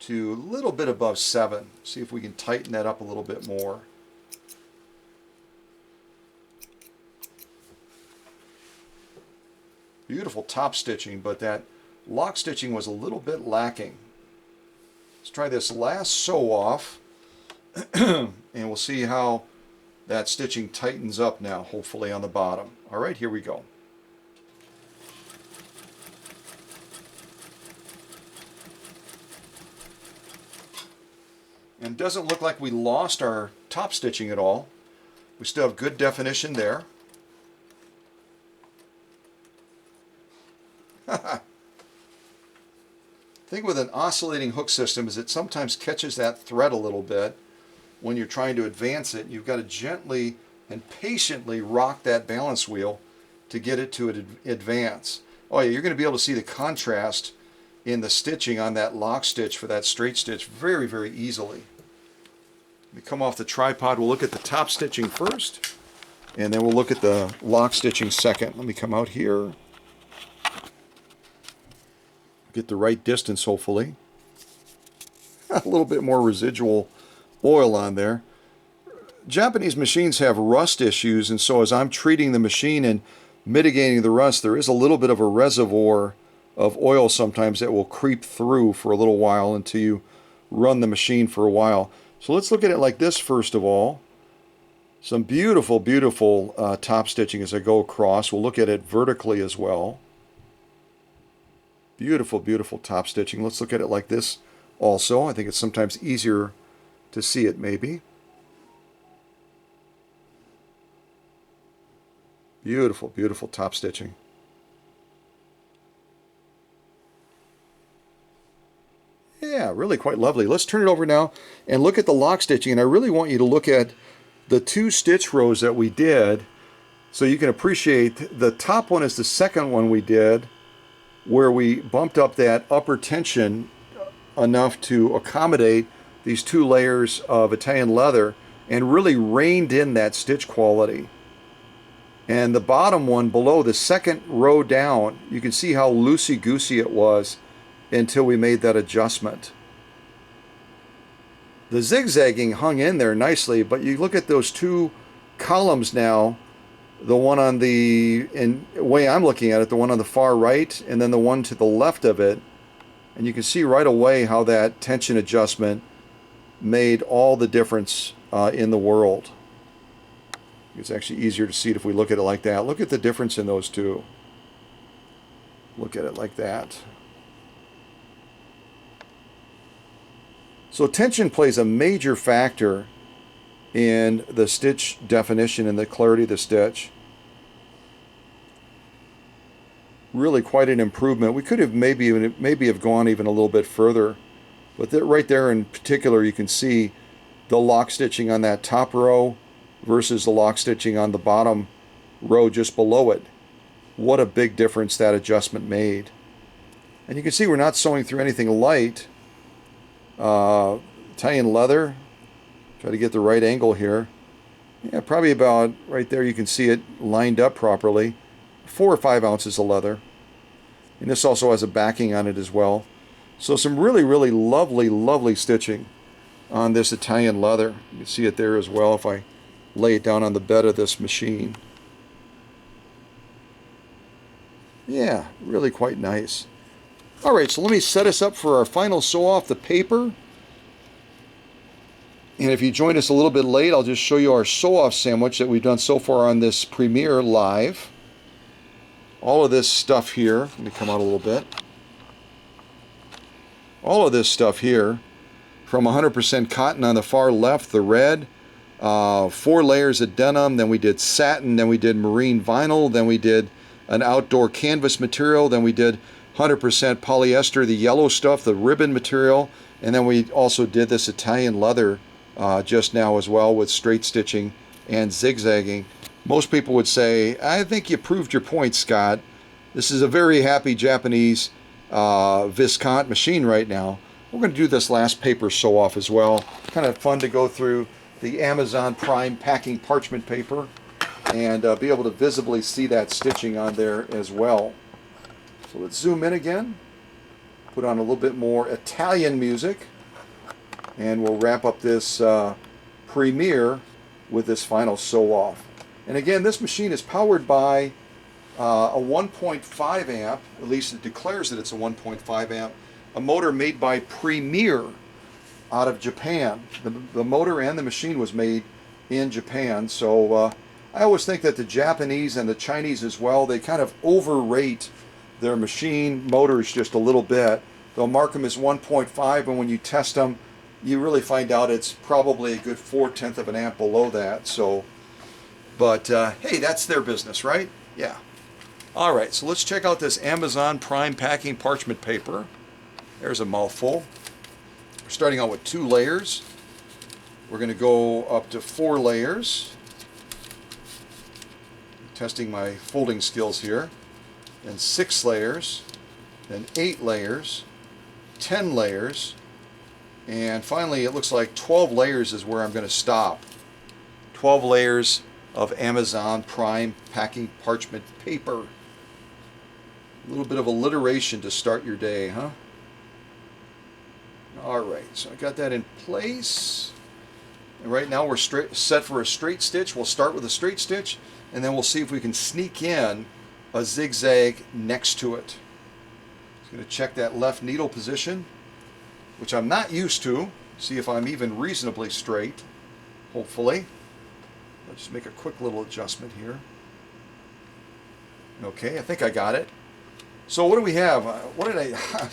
to a little bit above 7. See if we can tighten that up a little bit more. Beautiful top stitching, but that lock stitching was a little bit lacking. Let's try this last sew off and we'll see how that stitching tightens up now, hopefully on the bottom. All right, here we go. And it doesn't look like we lost our top stitching at all. We still have good definition there. The thing with an oscillating hook system is it sometimes catches that thread a little bit when you're trying to advance it. You've got to gently and patiently rock that balance wheel to get it to advance. Oh yeah, you're going to be able to see the contrast in the stitching on that lock stitch for that straight stitch very, very easily. Let me come off the tripod. We'll look at the top stitching first, and then we'll look at the lock stitching second. Let me come out here. Get the right distance, hopefully. A little bit more residual oil on there. Japanese machines have rust issues, and so as I'm treating the machine and mitigating the rust, there is a little bit of a reservoir of oil sometimes that will creep through for a little while until you run the machine for a while. So let's look at it like this first of all. Some beautiful, beautiful top stitching as I go across. We'll look at it vertically as well. Beautiful, beautiful top stitching. Let's look at it like this also. I think it's sometimes easier to see it maybe. Beautiful, beautiful top stitching. Yeah, really quite lovely. Let's turn it over now and look at the lock stitching. And I really want you to look at the 2 stitch rows that we did so you can appreciate. The top one is the second one we did, where we bumped up that upper tension enough to accommodate these 2 layers of Italian leather and really reined in that stitch quality. And the bottom one below, the second row down, you can see how loosey-goosey it was until we made that adjustment. The zigzagging hung in there nicely, but you look at those 2 columns now, the one on the, in the way I'm looking at it, the one on the far right and then the one to the left of it, and you can see right away how that tension adjustment made all the difference in the world. It's actually easier to see it if we look at it like that. Look at the difference in those 2. Look at it like that. So tension plays a major factor in the stitch definition and the clarity of the stitch. Really quite an improvement. We could have maybe have gone even a little bit further, but right there in particular you can see the lock stitching on that top row versus the lock stitching on the bottom row just below it. What a big difference that adjustment made. And you can see we're not sewing through anything light. Italian leather. Try to get the right angle here. Yeah, probably about right there you can see it lined up properly. 4 or 5 ounces of leather. And this also has a backing on it as well. So some really, really lovely, lovely stitching on this Italian leather. You can see it there as well if I lay it down on the bed of this machine. Yeah, really quite nice. Alright, so let me set us up for our final sew off the paper. And if you joined us a little bit late, I'll just show you our sew off sandwich that we've done so far on this premiere live. All of this stuff here, let me come out a little bit. All of this stuff here, from 100% cotton on the far left, the red, 4 layers of denim, then we did satin, then we did marine vinyl, then we did an outdoor canvas material, then we did 100% polyester, the yellow stuff, the ribbon material, and then we also did this Italian leather just now as well with straight stitching and zigzagging. Most people would say, I think you proved your point, Scott. This is a very happy Japanese Viscount machine right now. We're going to do this last paper sew off as well. Kind of fun to go through the Amazon Prime packing parchment paper and be able to visibly see that stitching on there as well. So let's zoom in again, put on a little bit more Italian music, and we'll wrap up this premiere with this final sew off. And again, this machine is powered by a 1.5 amp, at least it declares that it's a 1.5 amp, a motor made by Premier out of Japan. The motor and the machine was made in Japan, so I always think that the Japanese and the Chinese as well, they kind of overrate their machine motors just a little bit. They'll mark them as 1.5, and when you test them, you really find out it's probably a good 4/10 of an amp below that. So, but hey, that's their business, right? Yeah. All right, so let's check out this Amazon Prime packing parchment paper. There's a mouthful. We're starting out with 2 layers. We're going to go up to 4 layers. Testing my folding skills here. Then 6 layers. Then 8 layers. 10 layers. And finally, it looks like 12 layers is where I'm going to stop. 12 layers of Amazon Prime packing parchment paper. A little bit of alliteration to start your day, huh? All right, so I got that in place. And right now we're set for a straight stitch. We'll start with a straight stitch, and then we'll see if we can sneak in a zigzag next to it. Just going to check that left needle position, which I'm not used to. See if I'm even reasonably straight, hopefully. Let's just make a quick little adjustment here. Okay, I think I got it. So what do we have? What did I...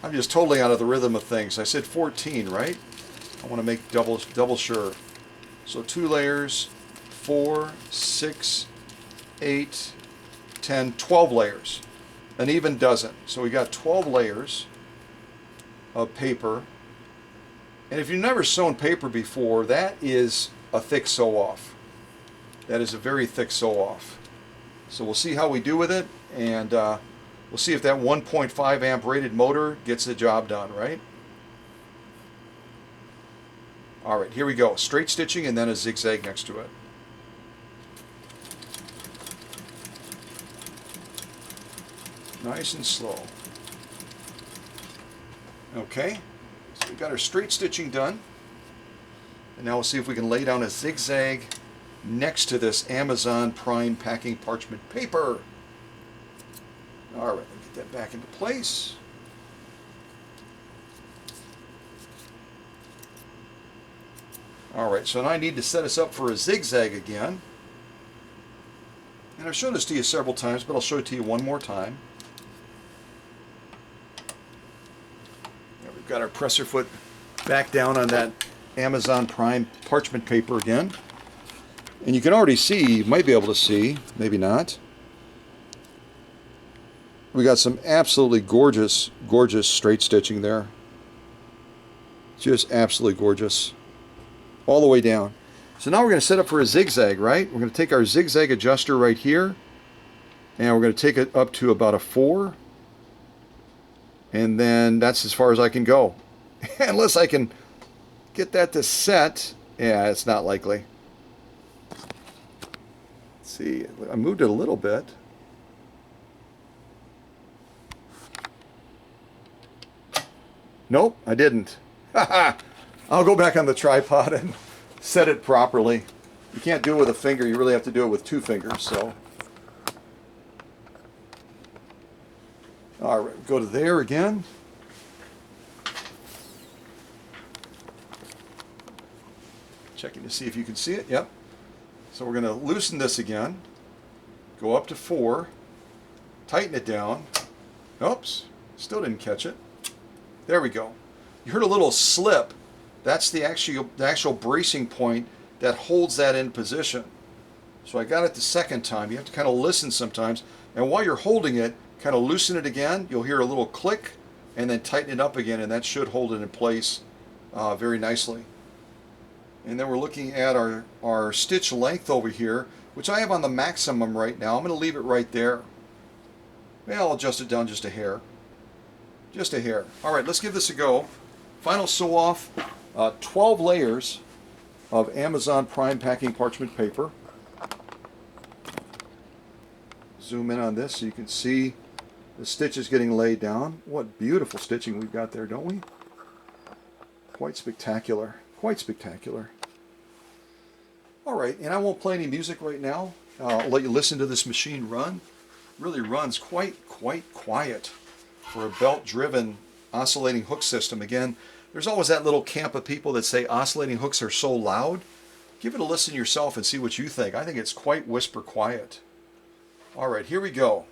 I'm just totally out of the rhythm of things. I said 14, right? I want to make double sure. So 2 layers, 4, 6, 8, 10, 12 layers. An even dozen. So we got 12 layers of paper. And if you've never sewn paper before, that is a thick sew off. That is a very thick sew off. So we'll see how we do with it, and we'll see if that 1.5 amp rated motor gets the job done, right? All right, here we go. Straight stitching and then a zigzag next to it. Nice and slow. Okay, so we got our straight stitching done. And now we'll see if we can lay down a zigzag next to this Amazon Prime packing parchment paper. All right, get that back into place. All right, so now I need to set us up for a zigzag again. And I've shown this to you several times, but I'll show it to you one more time. Now we've got our presser foot back down on that Amazon Prime parchment paper again. And you can already see, you might be able to see, maybe not. We got some absolutely gorgeous, gorgeous straight stitching there. Just absolutely gorgeous. All the way down. So now we're going to set up for a zigzag, right? We're going to take our zigzag adjuster right here, and we're going to take it up to about a 4. And then that's as far as I can go. Unless I can get that to set. Yeah, it's not likely. Let's see, I moved it a little bit. Nope, I didn't. I'll go back on the tripod and set it properly. You can't do it with a finger, you really have to do it with 2 fingers. So, all right, go to there again. Checking to see if you can see it. Yep. So we're going to loosen this again. Go up to 4. Tighten it down. Oops, still didn't catch it. There we go. You heard a little slip. That's the actual bracing point that holds that in position. So I got it the second time. You have to kind of listen sometimes. And while you're holding it, kind of loosen it again, you'll hear a little click, and then tighten it up again, and that should hold it in place very nicely. And then we're looking at our stitch length over here, which I have on the maximum right now. I'm going to leave it right there. Maybe I'll adjust it down just a hair. Just a hair. All right, let's give this a go. Final sew off, 12 layers of Amazon Prime packing parchment paper. Zoom in on this so you can see the stitches getting laid down. What beautiful stitching we've got there, don't we? Quite spectacular. Quite spectacular. All right, and I won't play any music right now. I'll let you listen to this machine run. Really runs quite quiet for a belt-driven oscillating hook system. Again, there's always that little camp of people that say oscillating hooks are so loud. Give it a listen yourself and see what you think. I think it's quite whisper quiet. All right, here we go.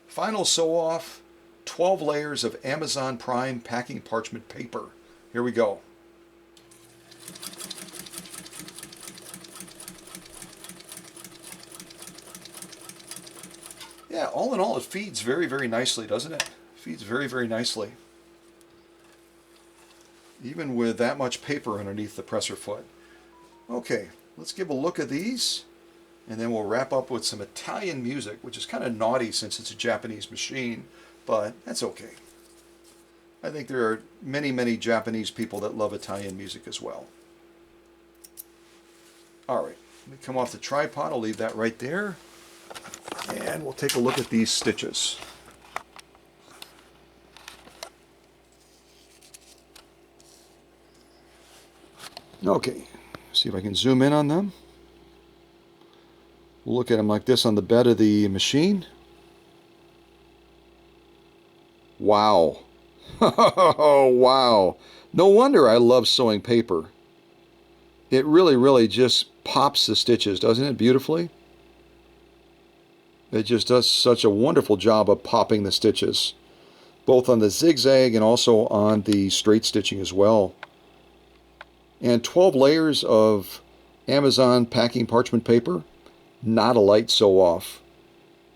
Final sew off, 12 layers of Amazon Prime packing parchment paper. Here we go. Yeah, all in all, it feeds very nicely, doesn't it? Feeds very nicely. Even with that much paper underneath the presser foot. Okay, let's give a look at these, and then we'll wrap up with some Italian music, which is kind of naughty since it's a Japanese machine, but that's okay. I think there are many Japanese people that love Italian music as well. All right, let me come off the tripod. I'll leave that right there. And we'll take a look at these stitches. Okay, see if I can zoom in on them. We'll look at them like this on the bed of the machine. Wow. Wow. No wonder I love sewing paper. It really just pops the stitches, doesn't it, beautifully? It just does such a wonderful job of popping the stitches, both on the zigzag and also on the straight stitching as well. And 12 layers of Amazon packing parchment paper, not a light sew off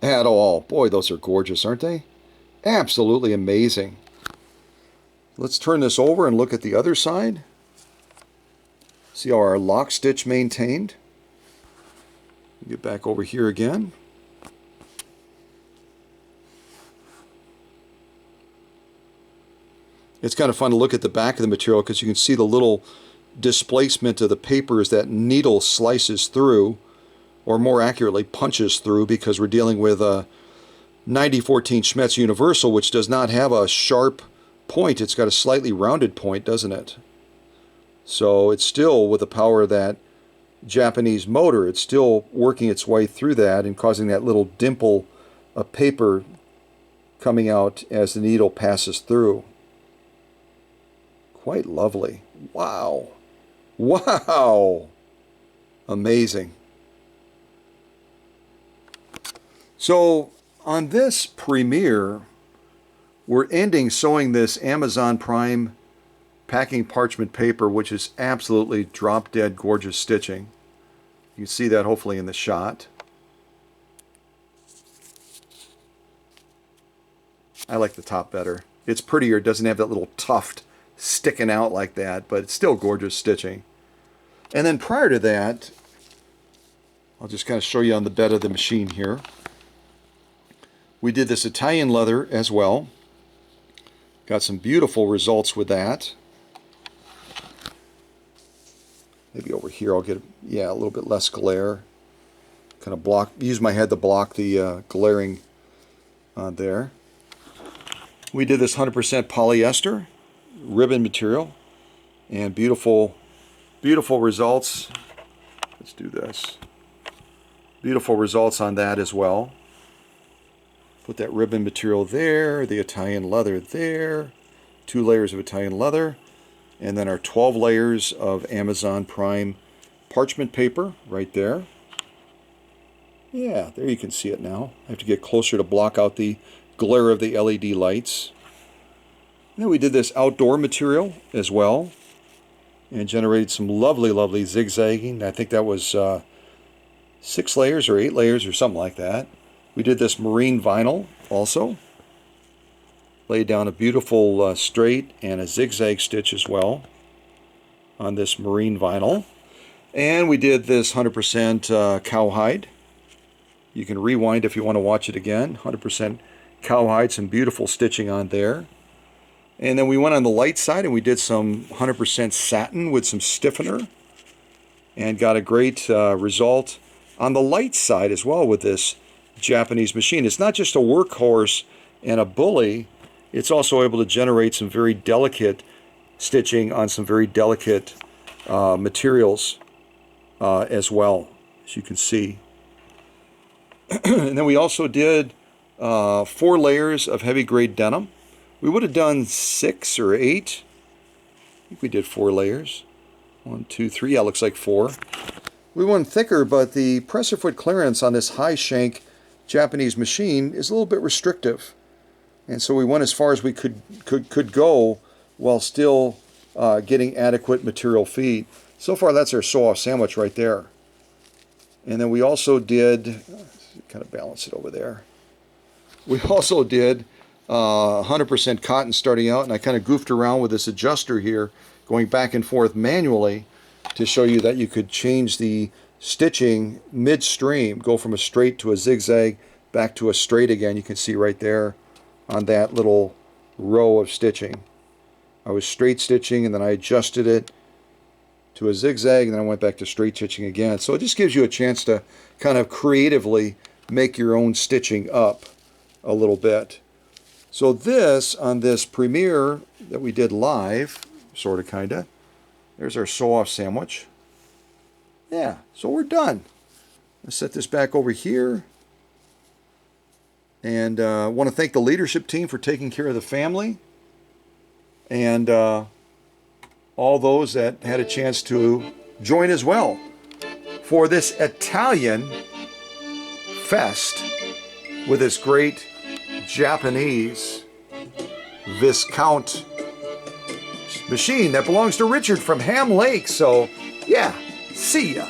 at all. Boy, those are gorgeous, aren't they? Absolutely amazing. Let's turn this over and look at the other side. See how our lock stitch maintained. Get back over here again. It's kind of fun to look at the back of the material because you can see the little displacement of the paper as that needle slices through, or more accurately punches through, because we're dealing with a 9014 Schmetz Universal, which does not have a sharp point. It's got a slightly rounded point, doesn't it? So it's still, with the power of that Japanese motor, it's still working its way through that and causing that little dimple of paper coming out as the needle passes through. Quite lovely. Wow. Wow. Amazing. So on this premiere, we're ending sewing this Amazon Prime packing parchment paper, which is absolutely drop dead gorgeous stitching. You can see that hopefully in the shot. I like the top better. It's prettier. It doesn't have that little tuft sticking out like that, but it's still gorgeous stitching. And then prior to that, I'll just kind of show you on the bed of the machine here. We did this Italian leather as well. Got some beautiful results with that. Maybe over here I'll get, yeah, a little bit less glare. Kind of use my head to block the glaring on there. We did this 100% polyester ribbon material, and beautiful results. Let's do this. Beautiful results on that as well. Put that ribbon material there, the Italian leather there, 2 layers of Italian leather, and then our 12 layers of Amazon Prime parchment paper right there. Yeah, there you can see it now. I have to get closer to block out the glare of the LED lights. And then we did this outdoor material as well, and generated some lovely zigzagging. I think that was 6 layers or 8 layers or something like that. We did this marine vinyl also. Laid down a beautiful straight and a zigzag stitch as well on this marine vinyl. And we did this 100% cowhide. You can rewind if you want to watch it again. 100% cowhide, some beautiful stitching on there. And then we went on the light side and we did some 100% satin with some stiffener and got a great result on the light side as well with this Japanese machine. It's not just a workhorse and a bully, it's also able to generate some very delicate stitching on some very delicate materials as well, as you can see. And then we also did 4 layers of heavy grade denim. We would have done 6 or 8. I think we did 4 layers. 1, 2, 3. Yeah, looks like 4. We went thicker, but the presser foot clearance on this high shank Japanese machine is a little bit restrictive. And so we went as far as we could go while still getting adequate material feed. So far, that's our sew-off sandwich right there. And then we also did, kind of balance it over there. We also did 100% cotton starting out, and I kind of goofed around with this adjuster here, going back and forth manually to show you that you could change the stitching midstream, go from a straight to a zigzag, back to a straight again. You can see right there on that little row of stitching. I was straight stitching, and then I adjusted it to a zigzag, and then I went back to straight stitching again. So it just gives you a chance to kind of creatively make your own stitching up a little bit. So this, on this premiere that we did live, sort of, kind of, there's our sew-off sandwich. Yeah, so we're done. Let's set this back over here. And I want to thank the leadership team for taking care of the family. And all those that had a chance to join as well for this Italian fest with this great Japanese Viscount machine that belongs to Richard from Ham Lake. So, yeah, see ya.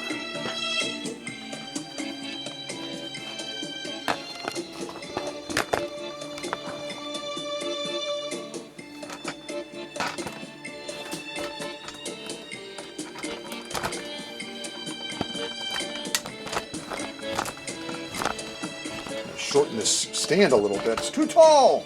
Shorten this stand a little bit. It's too tall.